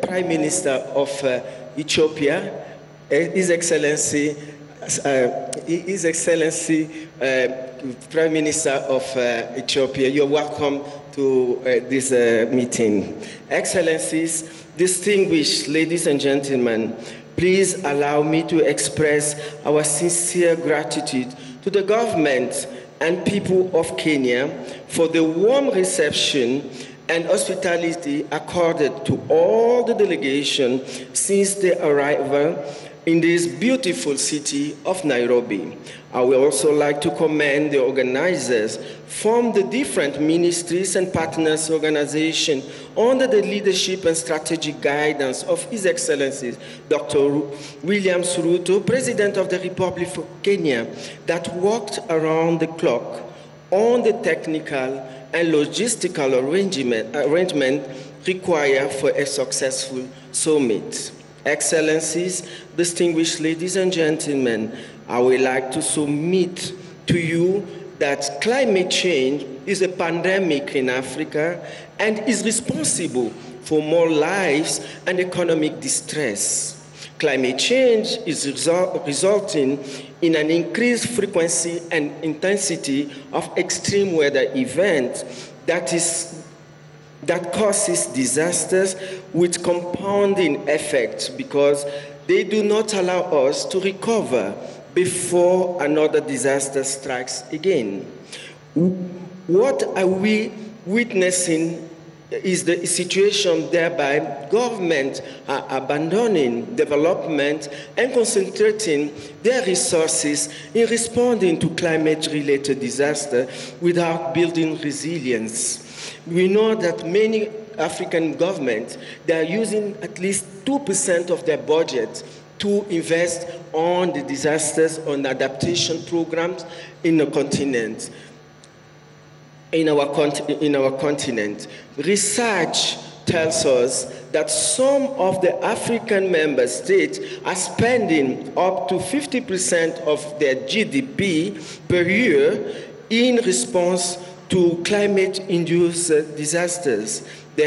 Prime Minister of Ethiopia, His Excellency Prime Minister of Ethiopia. You're welcome to this meeting. Excellencies, distinguished ladies and gentlemen, please allow me to express our sincere gratitude to the government and people of Kenya for the warm reception and hospitality accorded to all the delegation since their arrival in this beautiful city of Nairobi. I would also like to commend the organizers from the different ministries and partners organizations under the leadership and strategic guidance of His Excellency Dr. William Ruto, President of the Republic of Kenya, that worked around the clock on the technical and logistical arrangement required for a successful summit. Excellencies, distinguished ladies and gentlemen, I would like to submit to you that climate change is a pandemic in Africa and is responsible for more lives and economic distress. Climate change is resulting in an increased frequency and intensity of extreme weather events that causes disasters with compounding effects because they do not allow us to recover before another disaster strikes again. What are we witnessing is the situation whereby governments are abandoning development and concentrating their resources in responding to climate-related disasters without building resilience. We know that many African governments, they are using at least 2% of their budget to invest on the disasters, on adaptation programs in the continent. In our continent. Research tells us that some of the African member states are spending up to 50% of their GDP per year in response to climate-induced disasters. The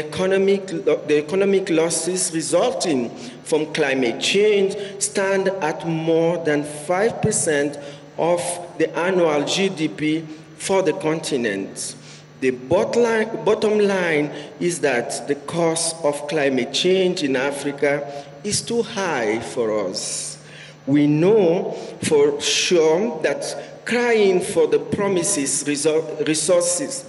economic losses resulting from climate change stand at more than 5% of the annual GDP for the continent. The bottom line is that the cost of climate change in Africa is too high for us. We know for sure that crying for the promised resources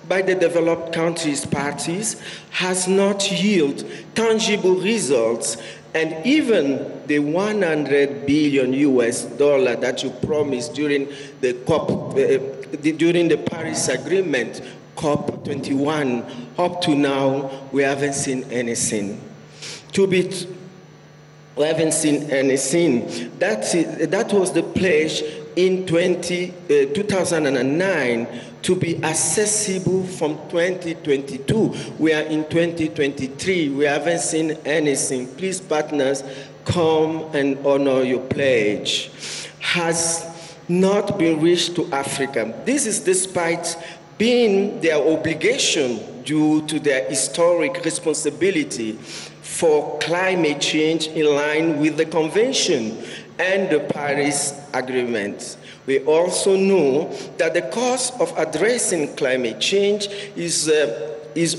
by the developed countries' parties has not yielded tangible results, and even the $100 billion that you promised during the during the Paris Agreement, COP21, up to now, we haven't seen anything. We haven't seen anything. That was the pledge in 2009 to be accessible from 2022. We are in 2023. We haven't seen anything. Please, partners, come and honor your pledge. Has not been reached to Africa. This is despite being their obligation due to their historic responsibility for climate change in line with the Convention and the Paris Agreement. We also know that the cost of addressing climate change is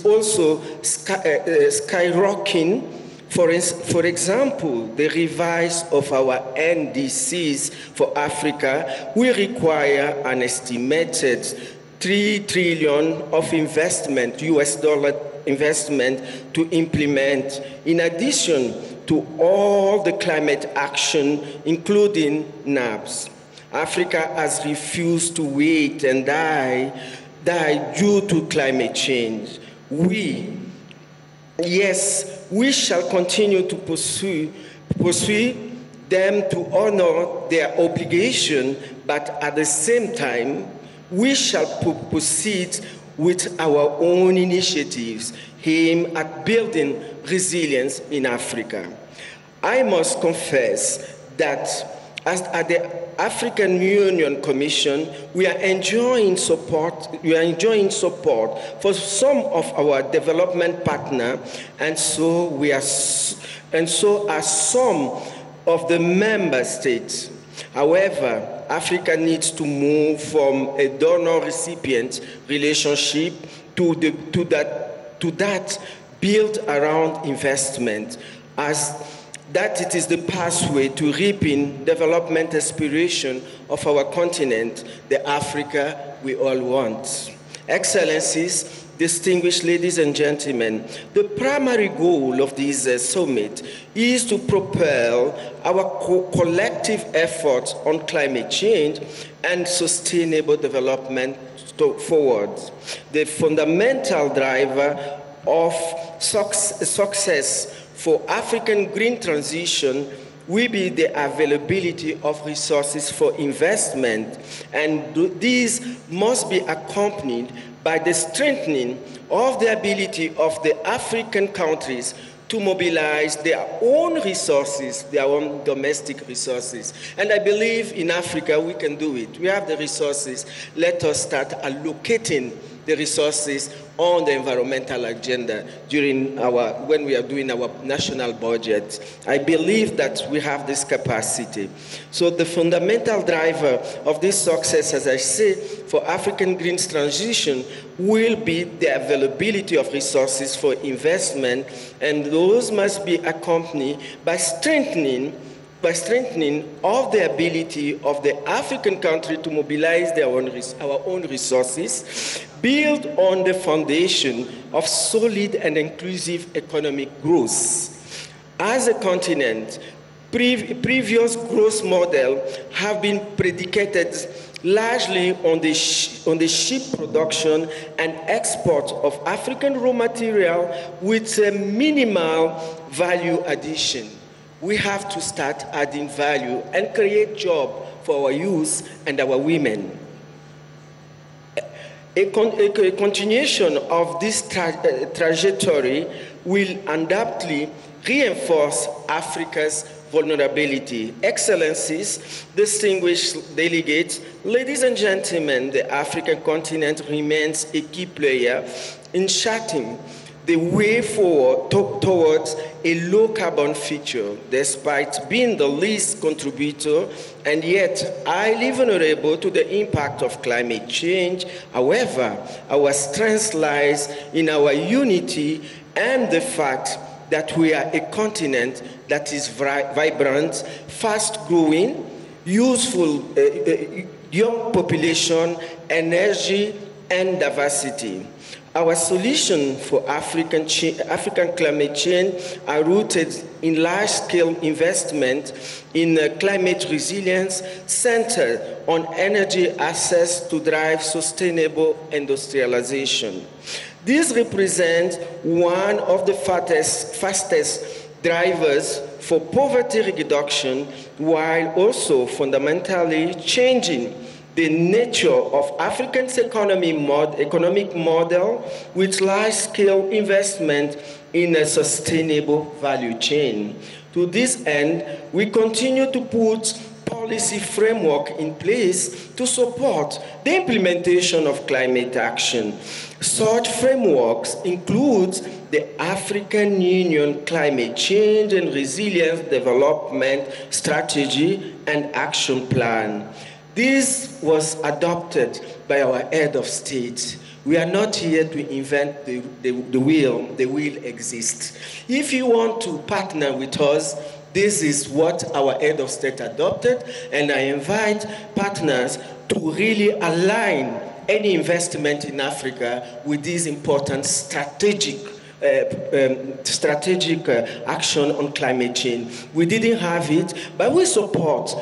also skyrocketing. For example, the revise of our NDCs for Africa will require an estimated $3 trillion of investment, US dollar investment, to implement, in addition to all the climate action, including NABs. Africa has refused to wait and die due to climate change. Yes, we shall continue to pursue them to honor their obligation, but at the same time, we shall proceed with our own initiatives aimed at building resilience in Africa. I must confess that as at the African Union Commission, we are enjoying support for some of our development partners, and so are some of the member states. However, Africa needs to move from a donor-recipient relationship to that built around investment, as that it is the pathway to reaping development aspiration of our continent, the Africa we all want. Excellencies, distinguished ladies and gentlemen, the primary goal of this summit is to propel our collective efforts on climate change and sustainable development forward. The fundamental driver of success for African green transition will be the availability of resources for investment, and these must be accompanied by the strengthening of the ability of the African countries to mobilize their own resources, their own domestic resources. And I believe in Africa we can do it. We have the resources. Let us start allocating the resources on the environmental agenda when we are doing our national budget. I believe that we have this capacity. So the fundamental driver of this success, as I say, for African green transition will be the availability of resources for investment, and those must be accompanied by strengthening of the ability of the African country to mobilize our own resources, build on the foundation of solid and inclusive economic growth. As a continent, previous growth models have been predicated largely on the sheep production and export of African raw material with a minimal value addition. We have to start adding value and create jobs for our youth and our women. A continuation of this trajectory will undoubtedly reinforce Africa's vulnerability. Excellencies, distinguished delegates, ladies and gentlemen, the African continent remains a key player in charting the way forward towards a low-carbon future, despite being the least contributor and yet highly vulnerable to the impact of climate change. However, our strength lies in our unity and the fact that we are a continent that is vibrant, fast-growing, useful, young population, energy, and diversity. Our solution for African climate change are rooted in large-scale investment in climate resilience centered on energy access to drive sustainable industrialization. This represents one of the fastest drivers for poverty reduction, while also fundamentally changing the nature of Africa's economic model with large-scale investment in a sustainable value chain. To this end, we continue to put policy framework in place to support the implementation of climate action. Such frameworks include the African Union Climate Change and Resilience Development Strategy and Action Plan. This was adopted by our head of state. We are not here to invent the wheel. The wheel exists. If you want to partner with us, this is what our head of state adopted, and I invite partners to really align any investment in Africa with this important strategic action on climate change. We didn't have it, but we support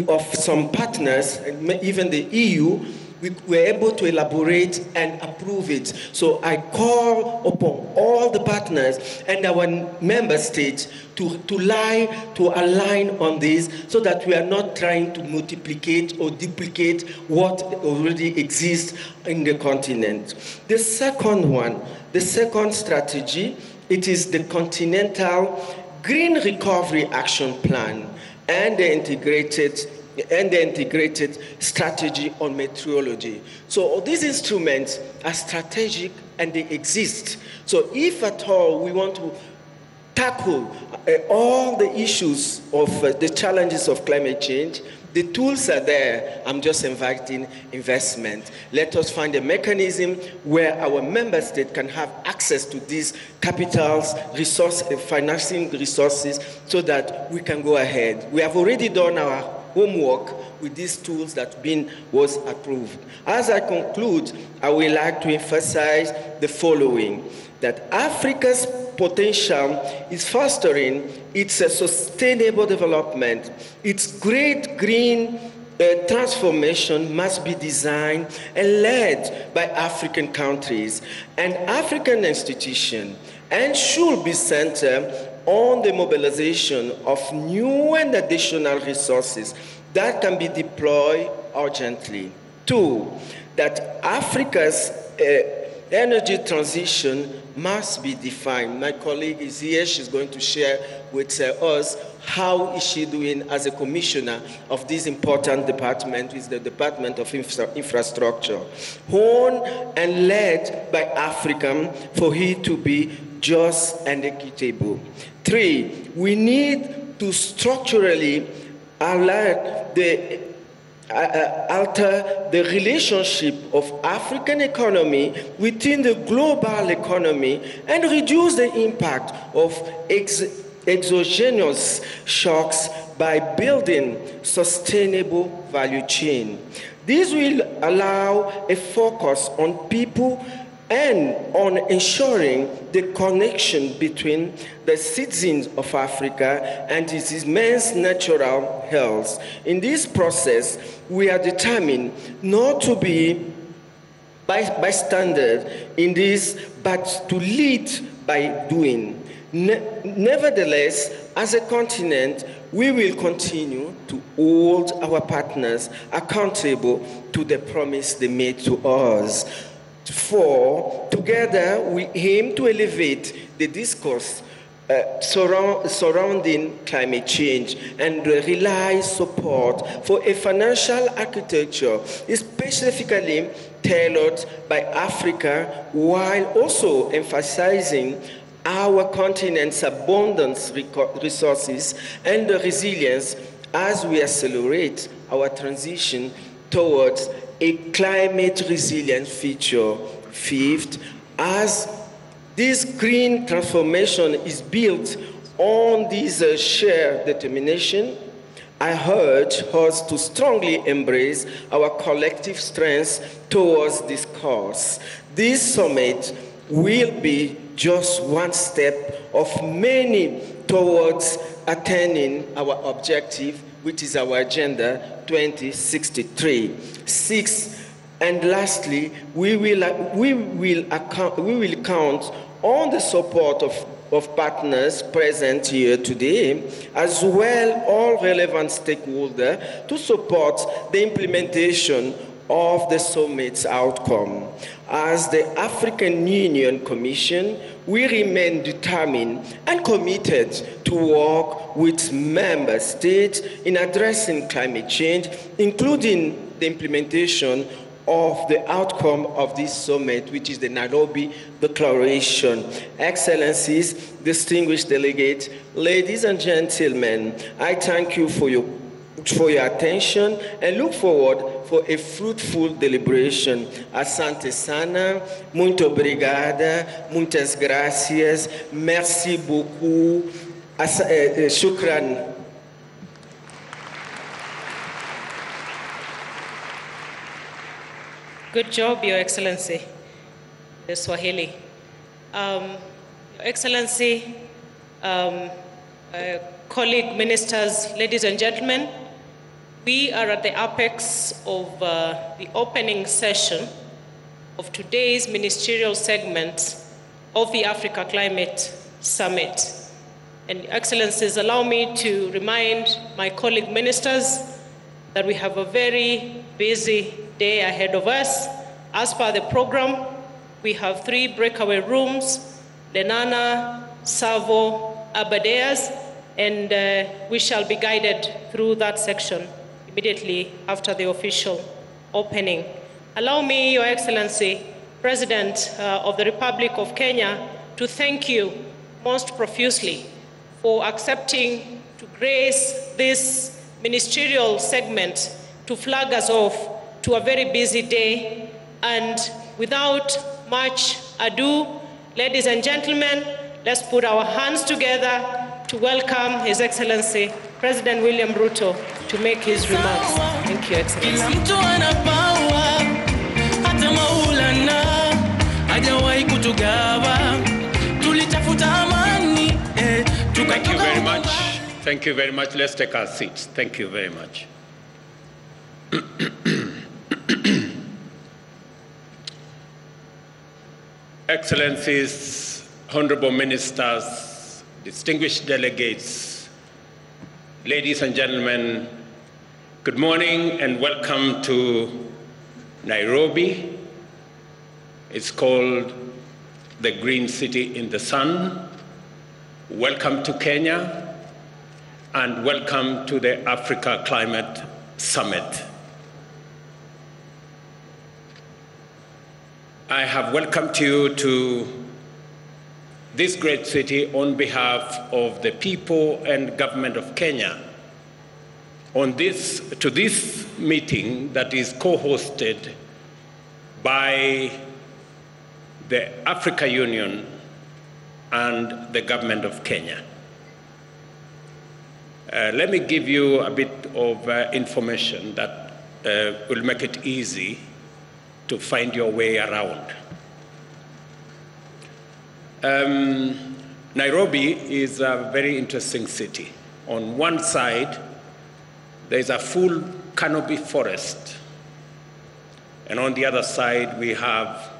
of some partners, even the EU, we were able to elaborate and approve it. So I call upon all the partners and our member states to align on this so that we are not trying to multiplicate or duplicate what already exists in the continent. The second strategy, it is the Continental Green Recovery Action Plan and the integrated strategy on meteorology. So these instruments are strategic and they exist. So if at all we want to tackle all the issues of the challenges of climate change, the tools are there. I'm just inviting investment. Let us find a mechanism where our member state can have access to these capitals, financing resources, so that we can go ahead. We have already done our homework with these tools that was approved. As I conclude, I would like to emphasize the following, that Africa's potential is fostering its sustainable development. Its great green transformation must be designed and led by African countries and African institutions, and should be centered on the mobilization of new and additional resources that can be deployed urgently. 2, that Africa's energy transition must be defined. My colleague is here. She's going to share with us how is she doing as a commissioner of this important department, is the Department of Infrastructure. Honed and led by African for it to be just and equitable. 3, we need to structurally alter the relationship of African economy within the global economy and reduce the impact of exogenous shocks by building sustainable value chain. This will allow a focus on people and on ensuring the connection between the citizens of Africa and its immense natural health. In this process, we are determined not to be bystander in this, but to lead by doing. Nevertheless, as a continent, we will continue to hold our partners accountable to the promise they made to us. 4, together we aim to elevate the discourse surrounding climate change and realize support for a financial architecture specifically tailored by Africa, while also emphasizing our continent's abundant resources and resilience as we accelerate our transition towards a climate resilient future. 5th, as this green transformation is built on this shared determination, I urge us to strongly embrace our collective strengths towards this cause. This summit will be just one step of many towards attaining our objective, which is our Agenda 2063. 6th, and lastly, we will count on the support of partners present here today, as well all relevant stakeholders, to support the implementation of the summit's outcome. As the African Union Commission, we remain determined and committed to work with member states in addressing climate change, including the implementation of the outcome of this summit, which is the Nairobi Declaration. Excellencies, distinguished delegates, ladies and gentlemen, I thank you for your attention and look forward for a fruitful deliberation. Asante sana, muito obrigada, muitas gracias, merci beaucoup, shukran. Good job, Your Excellency, the Swahili. Your We are at the apex of the opening session of today's ministerial segment of the Africa Climate Summit. And Excellencies, allow me to remind my colleague ministers that we have a very busy day ahead of us. As per the program, we have 3 breakaway rooms, Lenana, Savo, Abadeas, and we shall be guided through that section immediately after the official opening. Allow me, Your Excellency, President of the Republic of Kenya, to thank you most profusely for accepting to grace this ministerial segment to flag us off to a very busy day. And without much ado, ladies and gentlemen, let's put our hands together to welcome His Excellency, President William Ruto, to make his remarks. Thank you, Excellency. Thank you very much. Thank you very much. Let's take our seats. Thank you very much. Excellencies, honorable ministers, distinguished delegates, ladies and gentlemen, good morning and welcome to Nairobi. It's called the Green City in the Sun. Welcome to Kenya and welcome to the Africa Climate Summit. I have welcomed you to this great city on behalf of the people and government of Kenya to this meeting that is co-hosted by the Africa Union and the government of Kenya. Let me give you a bit of information that will make it easy to find your way around. Nairobi is a very interesting city. On one side, there's a full canopy forest. And on the other side, we have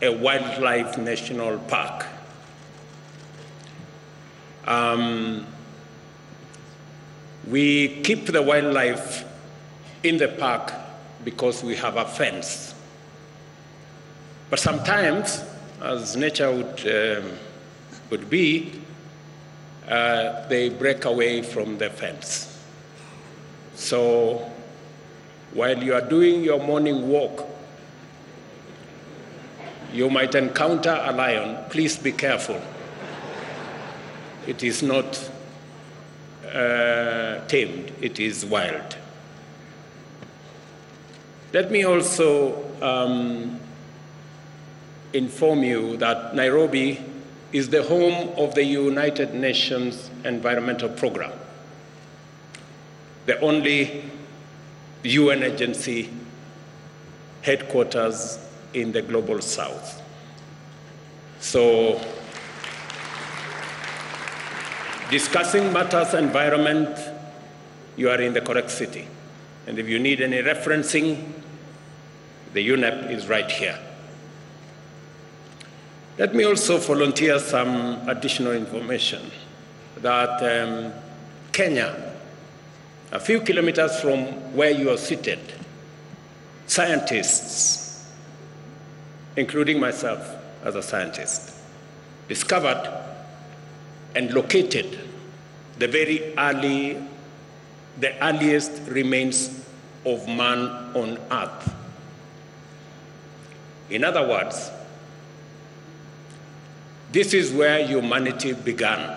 a wildlife national park. We keep the wildlife in the park because we have a fence. But sometimes, as nature would be, they break away from the fence. So while you are doing your morning walk, you might encounter a lion. Please be careful. It is not tamed, it is wild. Let me also inform you that Nairobi is the home of the United Nations Environmental Program, the only UN agency headquarters in the global south. So, discussing matters environment, you are in the correct city. And if you need any referencing, the UNEP is right here. Let me also volunteer some additional information that Kenya, a few kilometers from where you are seated, scientists, including myself as a scientist, discovered and located the earliest remains of man on Earth. In other words, this is where humanity began.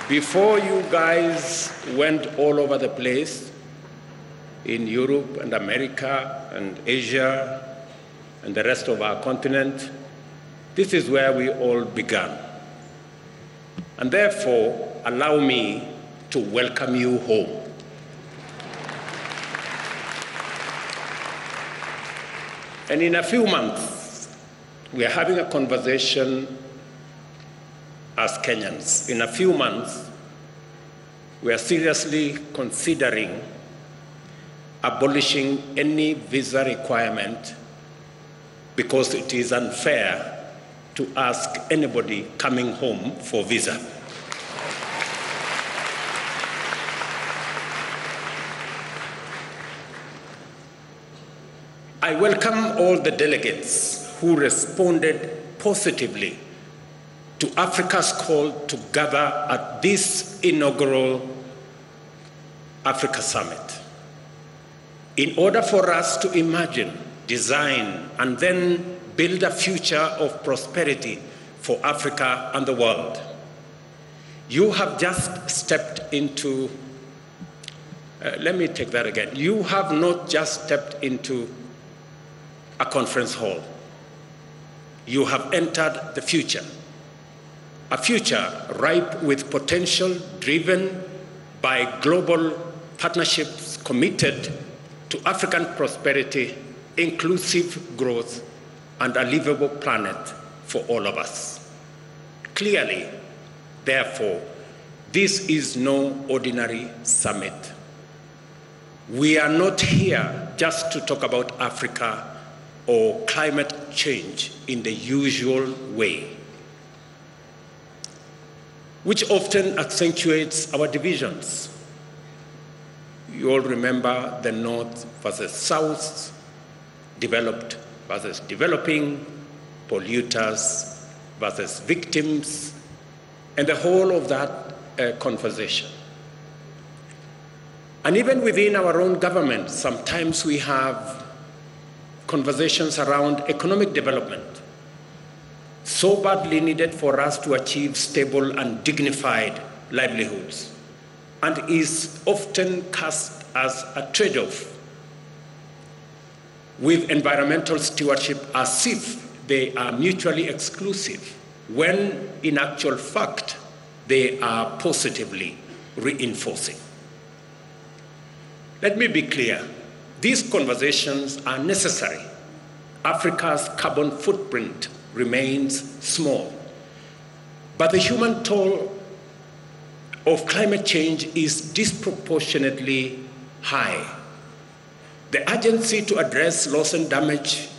Before you guys went all over the place, in Europe and America and Asia and the rest of our continent, this is where we all began. And therefore, allow me to welcome you home. And in a few months, we are having a conversation as Kenyans. In a few months, we are seriously considering abolishing any visa requirement because it is unfair to ask anybody coming home for visa. I welcome all the delegates who responded positively to Africa's call to gather at this inaugural Africa Summit in order for us to imagine, design, and then build a future of prosperity for Africa and the world. You have just stepped into, let me take that again. You have not just stepped into a conference hall. You have entered the future. A future ripe with potential, driven by global partnerships committed to African prosperity, inclusive growth, and a livable planet for all of us. Clearly, therefore, this is no ordinary summit. We are not here just to talk about Africa or climate change in the usual way, which often accentuates our divisions. You all remember the North versus South, developed versus developing, polluters versus victims, and the whole of that conversation. And even within our own government, sometimes we have conversations around economic development, so badly needed for us to achieve stable and dignified livelihoods, and is often cast as a trade-off with environmental stewardship as if they are mutually exclusive, when in actual fact, they are positively reinforcing. Let me be clear. These conversations are necessary. Africa's carbon footprint remains small, but the human toll of climate change is disproportionately high. The urgency to address loss and damage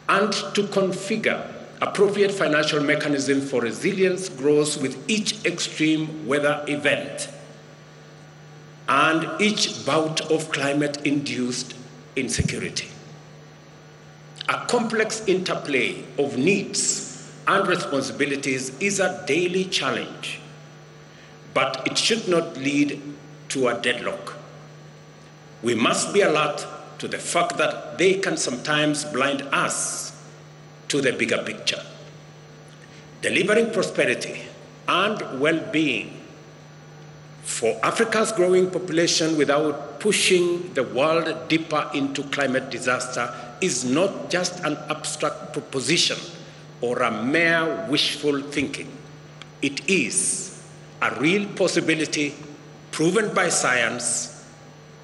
and to configure appropriate financial mechanisms for resilience grows with each extreme weather event and each bout of climate-induced insecurity. A complex interplay of needs and responsibilities is a daily challenge, but it should not lead to a deadlock. We must be alert to the fact that they can sometimes blind us to the bigger picture. Delivering prosperity and well-being for Africa's growing population without pushing the world deeper into climate disaster is not just an abstract proposition or a mere wishful thinking. It is a real possibility proven by science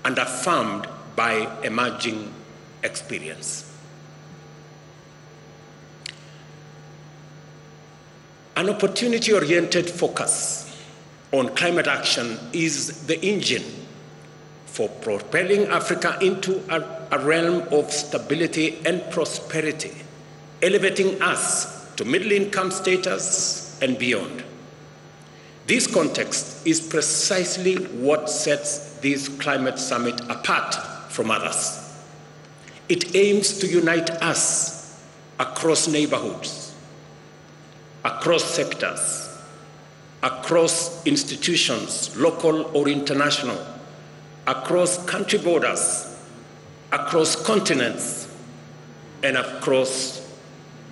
and affirmed by emerging experience. An opportunity-oriented focus on climate action is the engine for propelling Africa into a realm of stability and prosperity, elevating us to middle-income status and beyond. This context is precisely what sets this climate summit apart from others. It aims to unite us across neighborhoods, across sectors, across institutions, local or international, across country borders, across continents, and across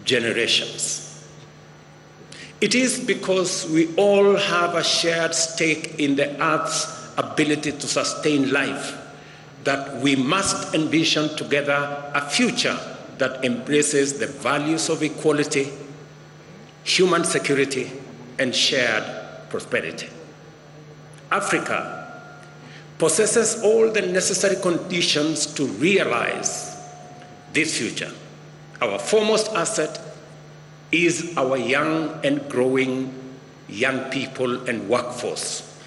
generations. It is because we all have a shared stake in the Earth's ability to sustain life that we must envision together a future that embraces the values of equality, human security, and shared prosperity. Africa possesses all the necessary conditions to realize this future. Our foremost asset is our young and growing young people and workforce.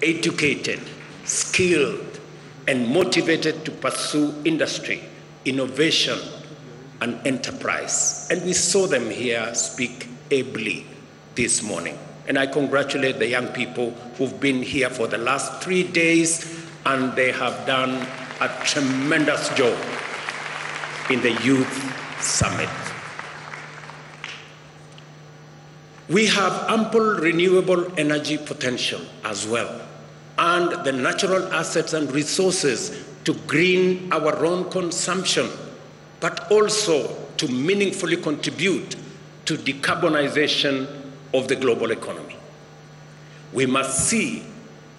educated, skilled, and motivated to pursue industry, innovation, and enterprise. And we saw them here speak ably this morning. And I congratulate the young people who've been here for the last 3 days, and they have done a tremendous job in the Youth Summit. We have ample renewable energy potential as well, and the natural assets and resources to green our own consumption, but also to meaningfully contribute to decarbonization of the global economy. We must see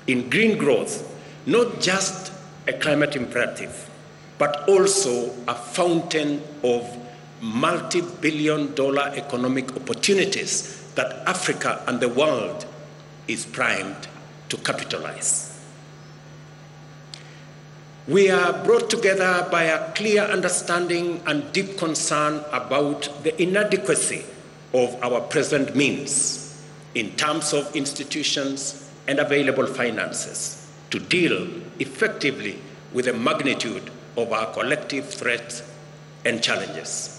in green growth not just a climate imperative, but also a fountain of multi-billion-dollar economic opportunities that Africa and the world is primed to capitalize. We are brought together by a clear understanding and deep concern about the inadequacy of our present means in terms of institutions and available finances to deal effectively with the magnitude of our collective threats and challenges.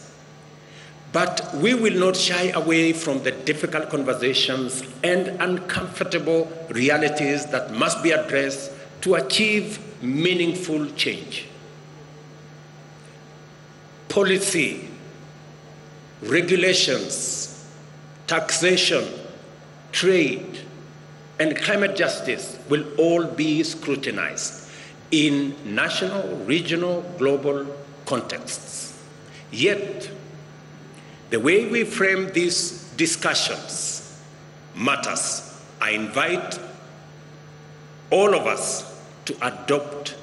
But we will not shy away from the difficult conversations and uncomfortable realities that must be addressed to achieve meaningful change. Policy, regulations, taxation, trade, and climate justice will all be scrutinized in national, regional, global contexts. Yet, the way we frame these discussions matters. I invite all of us to adopt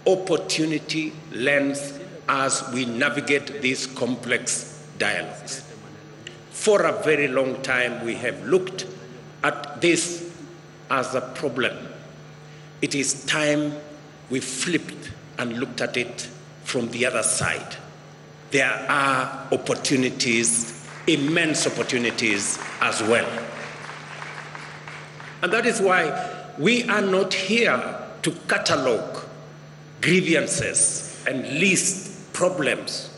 opportunity lens as we navigate these complex dialogues. For a very long time, we have looked at this as a problem. It is time we flipped and looked at it from the other side. There are opportunities, immense opportunities as well. And that is why we are not here to catalog grievances and list problems.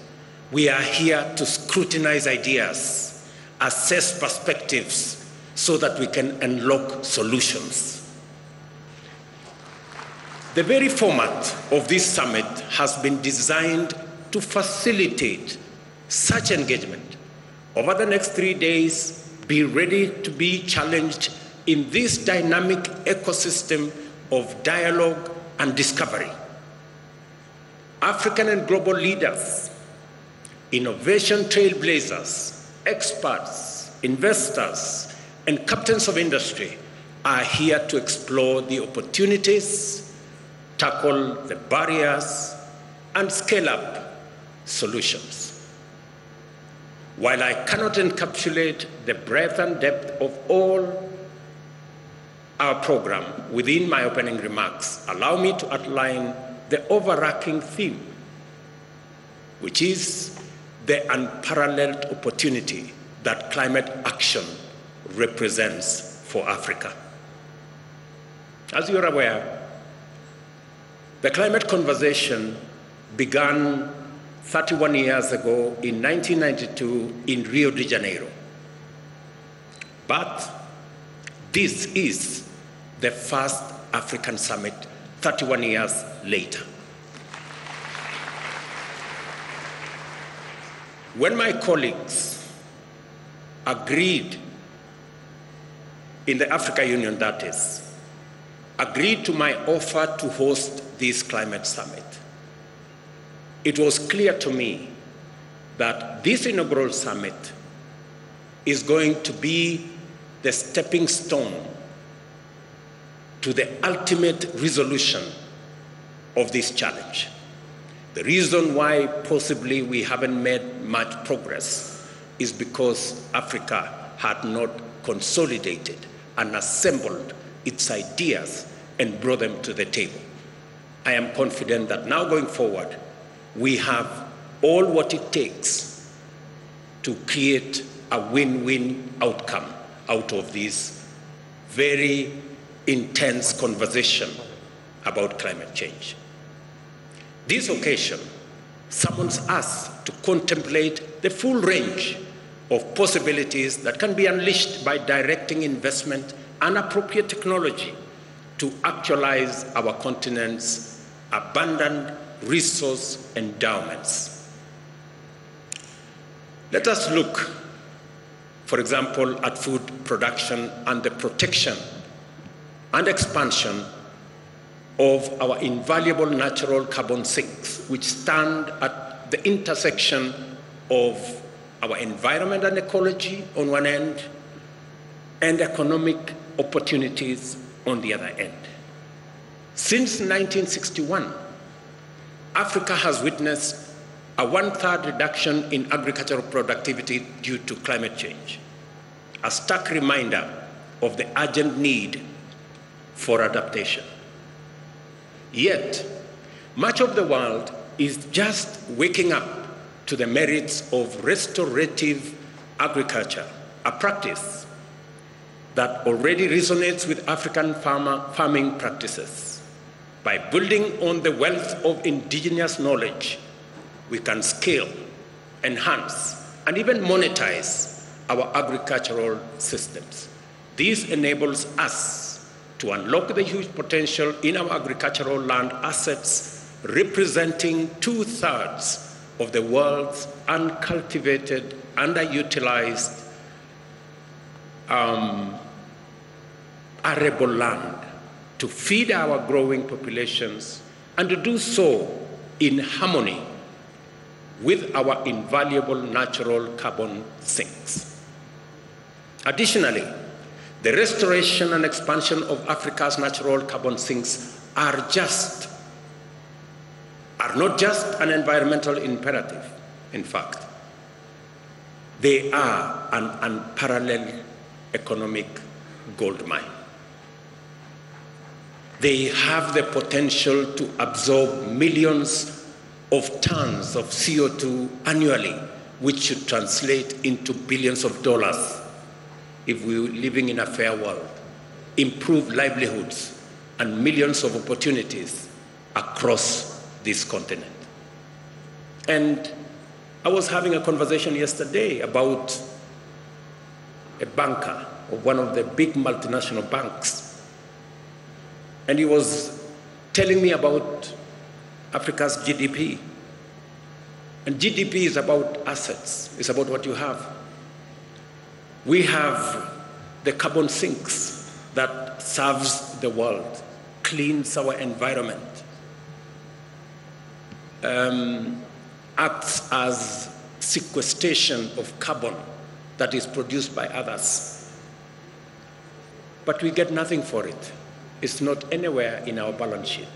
We are here to scrutinize ideas, assess perspectives, so that we can unlock solutions. The very format of this summit has been designed to facilitate such engagement. Over the next 3 days, be ready to be challenged in this dynamic ecosystem of dialogue and discovery. African and global leaders, innovation trailblazers, experts, investors, and captains of industry are here to explore the opportunities, tackle the barriers, and scale up solutions. While I cannot encapsulate the breadth and depth of all our program within my opening remarks, allow me to outline the overarching theme, which is the unparalleled opportunity that climate action represents for Africa. As you're aware, the climate conversation began 31 years ago in 1992 in Rio de Janeiro. But this is the first African summit 31 years later. When my colleagues agreed, in the Africa Union that is, agreed to my offer to host this climate summit, it was clear to me that this inaugural summit is going to be the stepping stone to the ultimate resolution of this challenge. The reason why possibly we haven't made much progress is because Africa had not consolidated and assembled its ideas and brought them to the table. I am confident that now going forward, we have all what it takes to create a win-win outcome out of this very intense conversation about climate change. This occasion summons us to contemplate the full range of possibilities that can be unleashed by directing investment and appropriate technology to actualize our continent's abundant resource endowments. Let us look, for example, at food production and the protection and expansion of our invaluable natural carbon sinks, which stand at the intersection of our environment and ecology on one end, and economic opportunities on the other end. Since 1961, Africa has witnessed a 1/3 reduction in agricultural productivity due to climate change, a stark reminder of the urgent need for adaptation. Yet, much of the world is just waking up to the merits of restorative agriculture, a practice that already resonates with African farming practices. By building on the wealth of indigenous knowledge, we can scale, enhance, and even monetize our agricultural systems. This enables us to unlock the huge potential in our agricultural land assets, representing 2/3 of the world's uncultivated, underutilized arable land, to feed our growing populations, and to do so in harmony with our invaluable natural carbon sinks. Additionally, the restoration and expansion of Africa's natural carbon sinks are not just an environmental imperative. In fact, they are an unparalleled economic gold mine. They have the potential to absorb millions of tons of CO2 annually, which should translate into billions of dollars if we were living in a fair world, improve livelihoods, and millions of opportunities across this continent. And I was having a conversation yesterday about a banker of one of the big multinational banks, and he was telling me about Africa's GDP. And GDP is about assets, it's about what you have. We have the carbon sinks that serves the world, cleans our environment, acts as sequestration of carbon that is produced by others. But we get nothing for it. It's not anywhere in our balance sheet.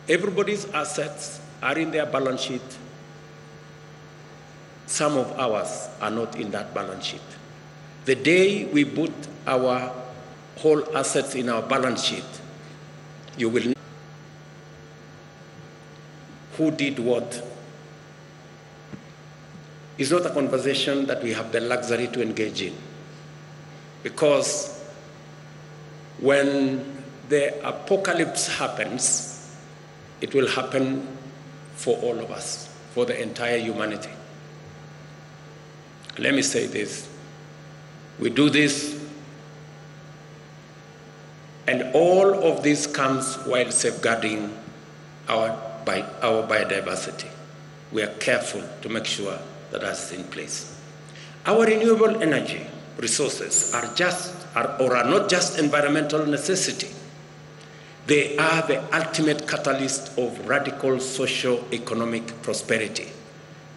Everybody's assets are in their balance sheet. Some of ours are not in that balance sheet. The day we put our whole assets in our balance sheet, you will know who did what. It's not a conversation that we have the luxury to engage in, because when the apocalypse happens, it will happen for all of us, for the entire humanity. Let me say this. We do this, and all of this comes while safeguarding our biodiversity. We are careful to make sure that that's in place. Our renewable energy resources are not just environmental necessity. They are the ultimate catalyst of radical socio-economic prosperity.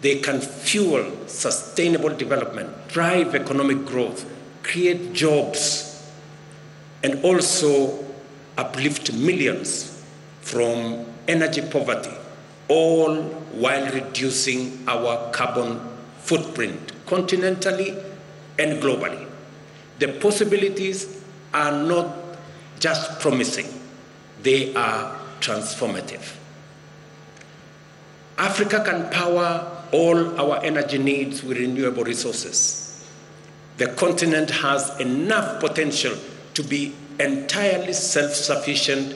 They can fuel sustainable development, drive economic growth, create jobs, and also uplift millions from energy poverty, all while reducing our carbon footprint continentally and globally. The possibilities are not just promising, they are transformative. Africa can power all our energy needs with renewable resources. The continent has enough potential to be entirely self-sufficient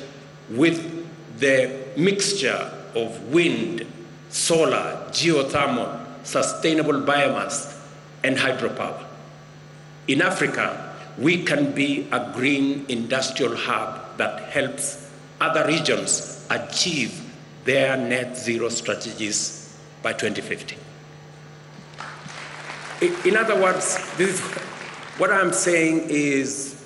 with the mixture of wind, solar, geothermal, sustainable biomass, and hydropower. In Africa, we can be a green industrial hub that helps other regions achieve their net zero strategies by 2050. In other words, what I'm saying is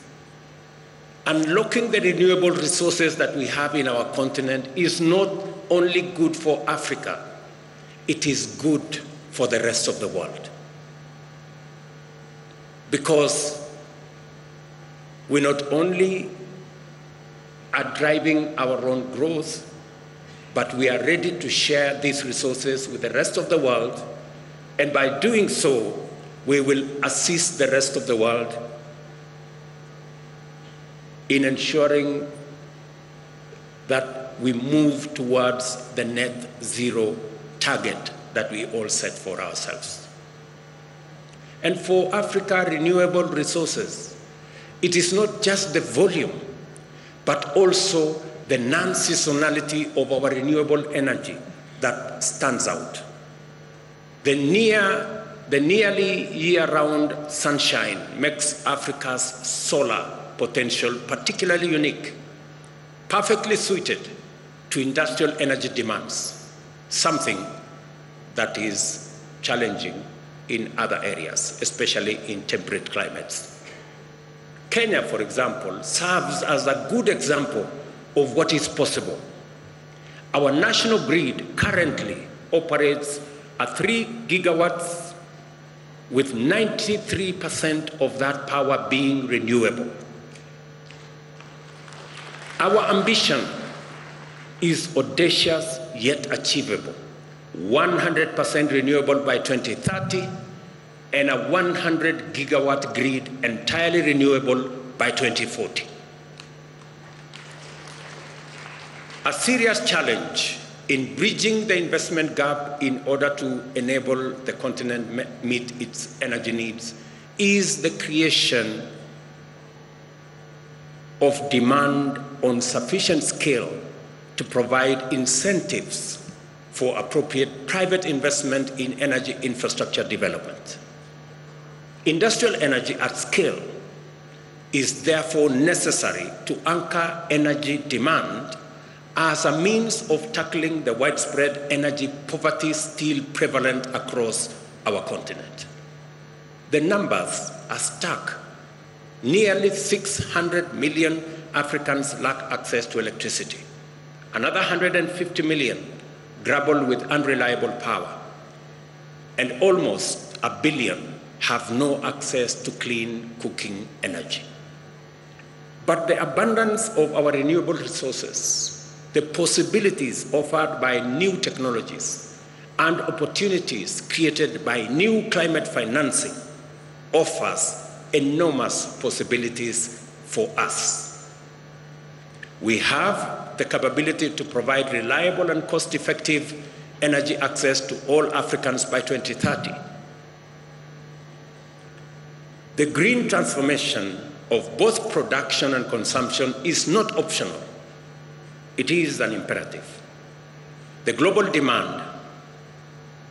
unlocking the renewable resources that we have in our continent is not only good for Africa, it is good for the rest of the world. Because we not only are driving our own growth, but we are ready to share these resources with the rest of the world, and by doing so, we will assist the rest of the world in ensuring that we move towards the net zero target that we all set for ourselves. And for Africa, renewable resources, it is not just the volume, but also the non-seasonality of our renewable energy that stands out. The nearly year-round sunshine makes Africa's solar potential particularly unique, perfectly suited to industrial energy demands, something that is challenging in other areas, especially in temperate climates. Kenya, for example, serves as a good example of what is possible. Our national grid currently operates at 3 gigawatts, with 93% of that power being renewable. Our ambition is audacious yet achievable: 100% renewable by 2030 and a 100 gigawatt grid entirely renewable by 2040. A serious challenge in bridging the investment gap in order to enable the continent meet its energy needs is the creation of demand on sufficient scale to provide incentives for appropriate private investment in energy infrastructure development. Industrial energy at scale is therefore necessary to anchor energy demand as a means of tackling the widespread energy poverty still prevalent across our continent. The numbers are stark. Nearly 600 million Africans lack access to electricity. Another 150 million grapple with unreliable power. And almost 1 billion have no access to clean cooking energy. But the abundance of our renewable resources, the possibilities offered by new technologies, and opportunities created by new climate financing offers enormous possibilities for us. We have the capability to provide reliable and cost-effective energy access to all Africans by 2030. The green transformation of both production and consumption is not optional. It is an imperative. The global demand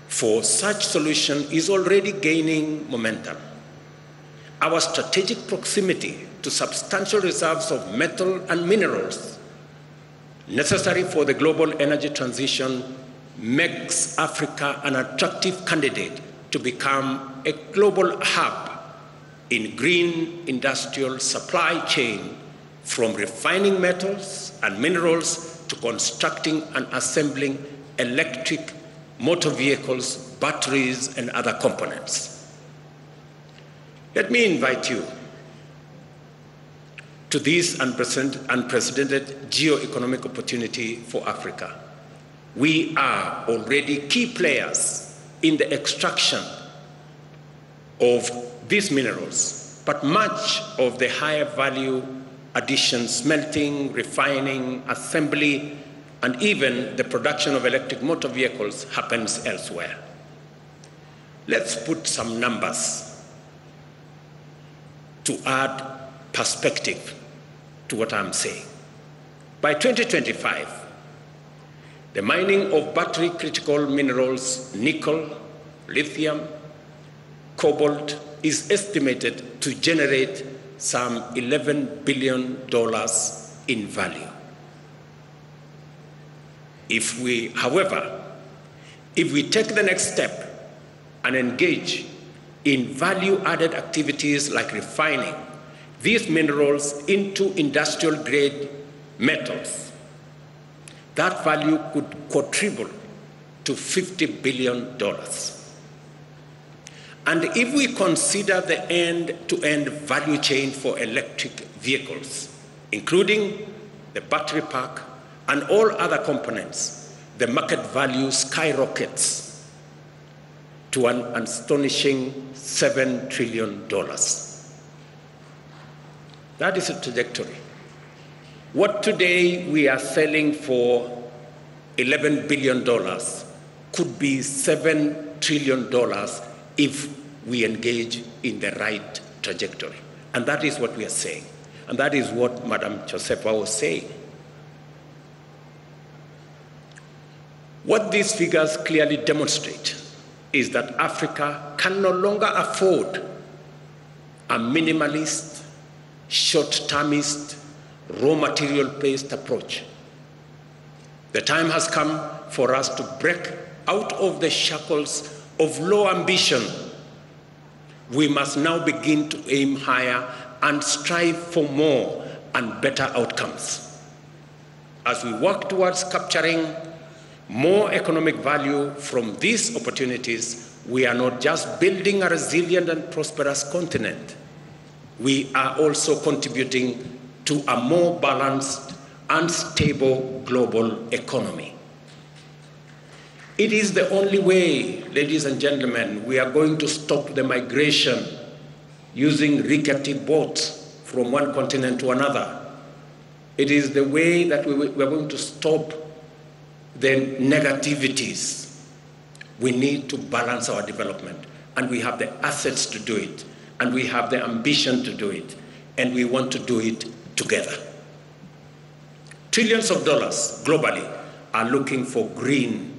for such solution is already gaining momentum. Our strategic proximity to substantial reserves of metal and minerals necessary for the global energy transition makes Africa an attractive candidate to become a global hub in green industrial supply chain, from refining metals and minerals to constructing and assembling electric motor vehicles, batteries, and other components. Let me invite you to this unprecedented geo-economic opportunity for Africa. We are already key players in the extraction of these minerals, but much of the higher value addition, smelting, refining, assembly, and even the production of electric motor vehicles happens elsewhere. Let's put some numbers to add perspective to what I'm saying. By 2025, the mining of battery critical minerals, nickel, lithium, cobalt, is estimated to generate some $11 billion in value. However, if we take the next step and engage in value-added activities like refining these minerals into industrial-grade metals, that value could quadruple to $50 billion. And if we consider the end-to-end value chain for electric vehicles, including the battery pack and all other components, the market value skyrockets to an astonishing $7 trillion. That is a trajectory. What today we are selling for $11 billion could be $7 trillion if we engage in the right trajectory. And that is what we are saying. And that is what Madam Josefa was saying. What these figures clearly demonstrate is that Africa can no longer afford a minimalist, short-termist, raw material-based approach. The time has come for us to break out of the shackles of low ambition. We must now begin to aim higher and strive for more and better outcomes. As we work towards capturing more economic value from these opportunities, we are not just building a resilient and prosperous continent, we are also contributing to a more balanced and stable global economy. It is the only way, ladies and gentlemen, we are going to stop the migration using rickety boats from one continent to another. It is the way that we are going to stop the negativities. We need to balance our development, and we have the assets to do it, and we have the ambition to do it, and we want to do it together. Trillions of dollars globally are looking for green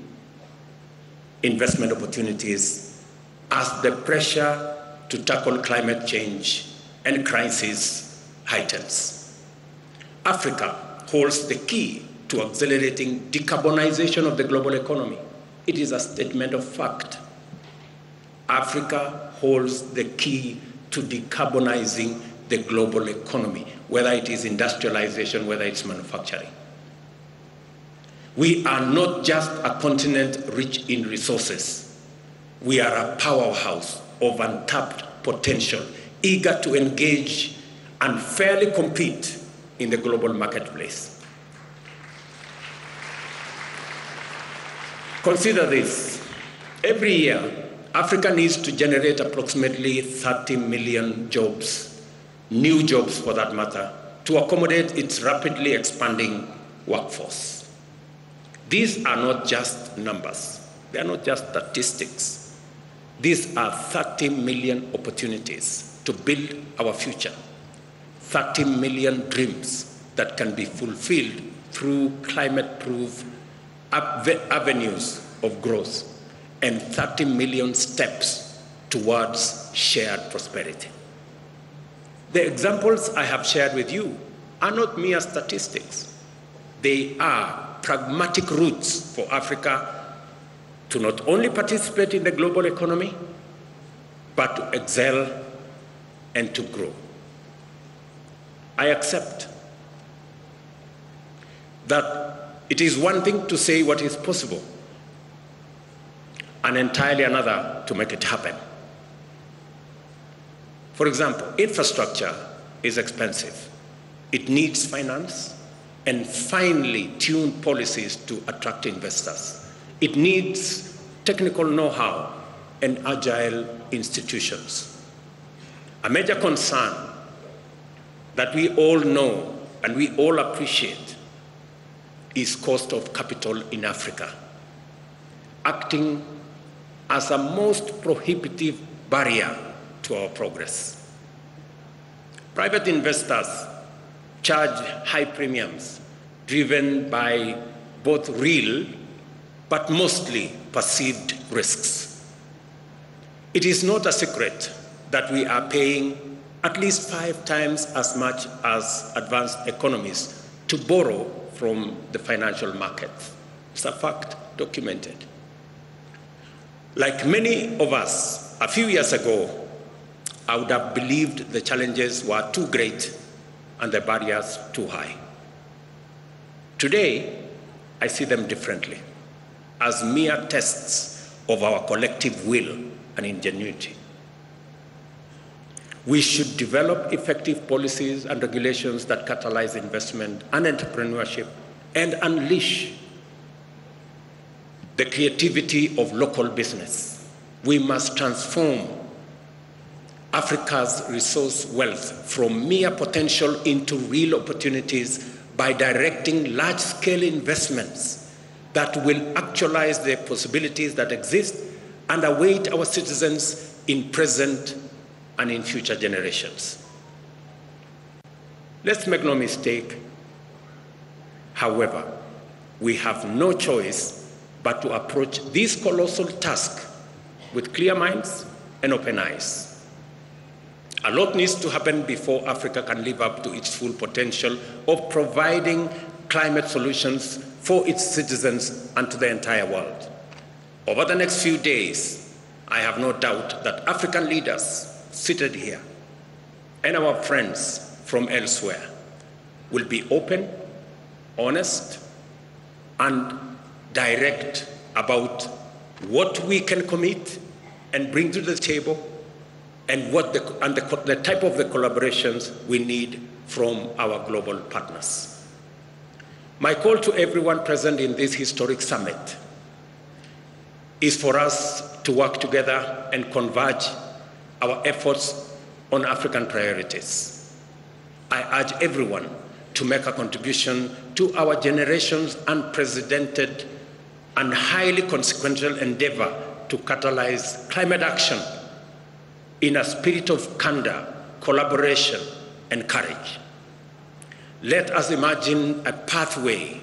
investment opportunities as the pressure to tackle climate change and crisis heightens. Africa holds the key to accelerating decarbonization of the global economy. It is a statement of fact. Africa holds the key to decarbonizing the global economy, whether it is industrialization, whether it's manufacturing. We are not just a continent rich in resources. We are a powerhouse of untapped potential, eager to engage and fairly compete in the global marketplace. Consider this. Every year, Africa needs to generate approximately 30 million jobs, new jobs for that matter, to accommodate its rapidly expanding workforce. These are not just numbers. They are not just statistics. These are 30 million opportunities to build our future, 30 million dreams that can be fulfilled through climate-proof avenues of growth, and 30 million steps towards shared prosperity. The examples I have shared with you are not mere statistics. They are pragmatic routes for Africa to not only participate in the global economy, but to excel and to grow. I accept that it is one thing to say what is possible, and entirely another to make it happen. For example, infrastructure is expensive. It needs finance and finely tuned policies to attract investors. It needs technical know-how and agile institutions. A major concern that we all know and we all appreciate is cost of capital in Africa, acting as a most prohibitive barrier to our progress. Private investors charge high premiums driven by both real but mostly perceived risks. It is not a secret that we are paying at least 5 times as much as advanced economies to borrow from the financial markets. It's a fact, documented. Like many of us, a few years ago, I would have believed the challenges were too great and the barriers too high. Today, I see them differently, as mere tests of our collective will and ingenuity. We should develop effective policies and regulations that catalyze investment and entrepreneurship and unleash the creativity of local business. We must transform Africa's resource wealth from mere potential into real opportunities by directing large-scale investments that will actualize the possibilities that exist and await our citizens in present and in future generations. Let's make no mistake, however, we have no choice but to approach this colossal task with clear minds and open eyes. A lot needs to happen before Africa can live up to its full potential of providing climate solutions for its citizens and to the entire world. Over the next few days, I have no doubt that African leaders seated here and our friends from elsewhere will be open, honest, and direct about what we can commit and bring to the table and the type of the collaborations we need from our global partners. My call to everyone present in this historic summit is for us to work together and converge our efforts on African priorities. I urge everyone to make a contribution to our generation's unprecedented and highly consequential endeavor to catalyze climate action in a spirit of candor, collaboration, and courage. Let us imagine a pathway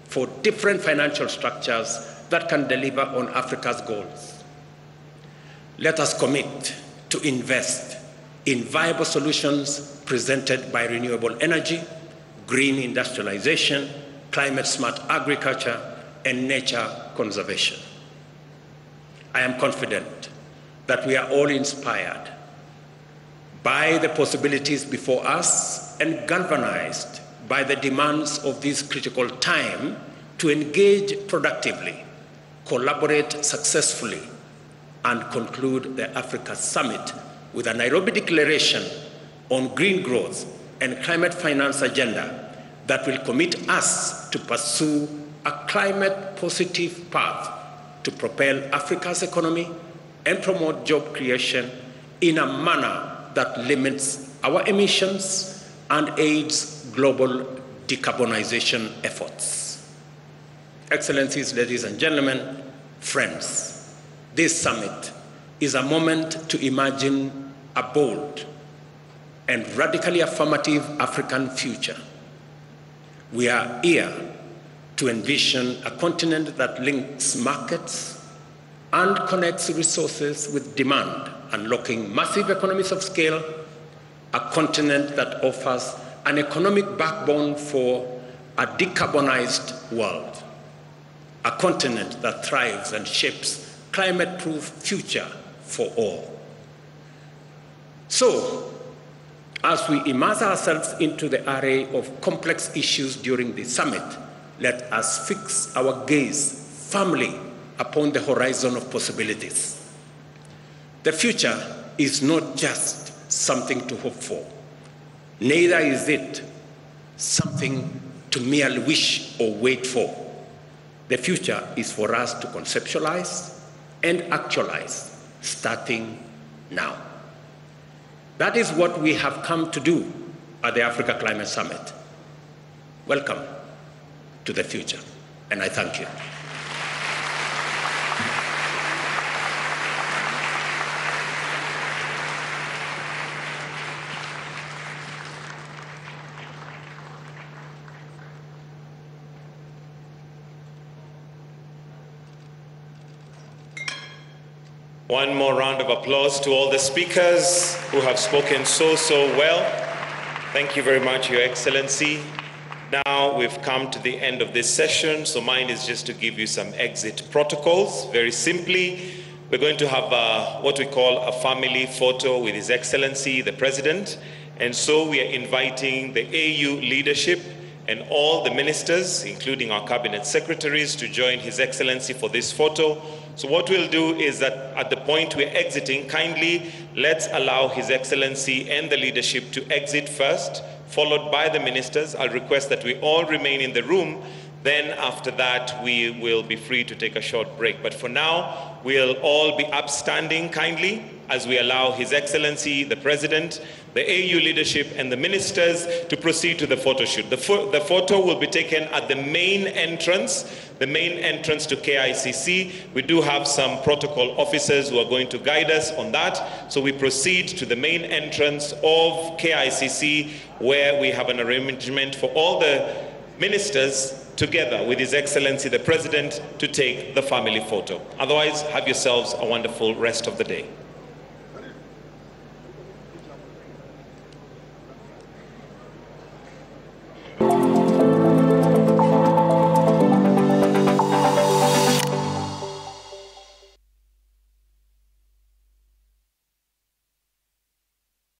for different financial structures that can deliver on Africa's goals. Let us commit to invest in viable solutions presented by renewable energy, green industrialization, climate-smart agriculture, and nature conservation. I am confident that we are all inspired by the possibilities before us and galvanized by the demands of this critical time to engage productively, collaborate successfully, and conclude the Africa Summit with a Nairobi Declaration on green growth and climate finance agenda that will commit us to pursue a climate-positive path to propel Africa's economy and promote job creation in a manner that limits our emissions and aids global decarbonization efforts. Excellencies, ladies and gentlemen, friends, this summit is a moment to imagine a bold and radically affirmative African future. We are here to envision a continent that links markets and connects resources with demand, unlocking massive economies of scale, a continent that offers an economic backbone for a decarbonized world, a continent that thrives and shapes climate-proof future for all. So, as we immerse ourselves into the array of complex issues during the summit, let us fix our gaze firmly upon the horizon of possibilities. The future is not just something to hope for. Neither is it something to merely wish or wait for. The future is for us to conceptualize and actualize, starting now. That is what we have come to do at the Africa Climate Summit. Welcome to the future, and I thank you. One more round of applause to all the speakers who have spoken so well. Thank you very much, Your Excellency. Now we've come to the end of this session, so mine is just to give you some exit protocols. Very simply, we're going to have what we call a family photo with His Excellency, the President. And so we are inviting the AU leadership and all the ministers, including our cabinet secretaries, to join His Excellency for this photo. So what we'll do is that at the point we're exiting, kindly let's allow His Excellency and the leadership to exit first, followed by the ministers. I'll request that we all remain in the room. Then after that, we will be free to take a short break. But for now, we'll all be upstanding kindly as we allow His Excellency, the President, the AU leadership, and the ministers to proceed to the photo shoot. The photo will be taken at the main entrance to KICC. We do have some protocol officers who are going to guide us on that. So we proceed to the main entrance of KICC, where we have an arrangement for all the ministers together with His Excellency the President to take the family photo. Otherwise, have yourselves a wonderful rest of the day.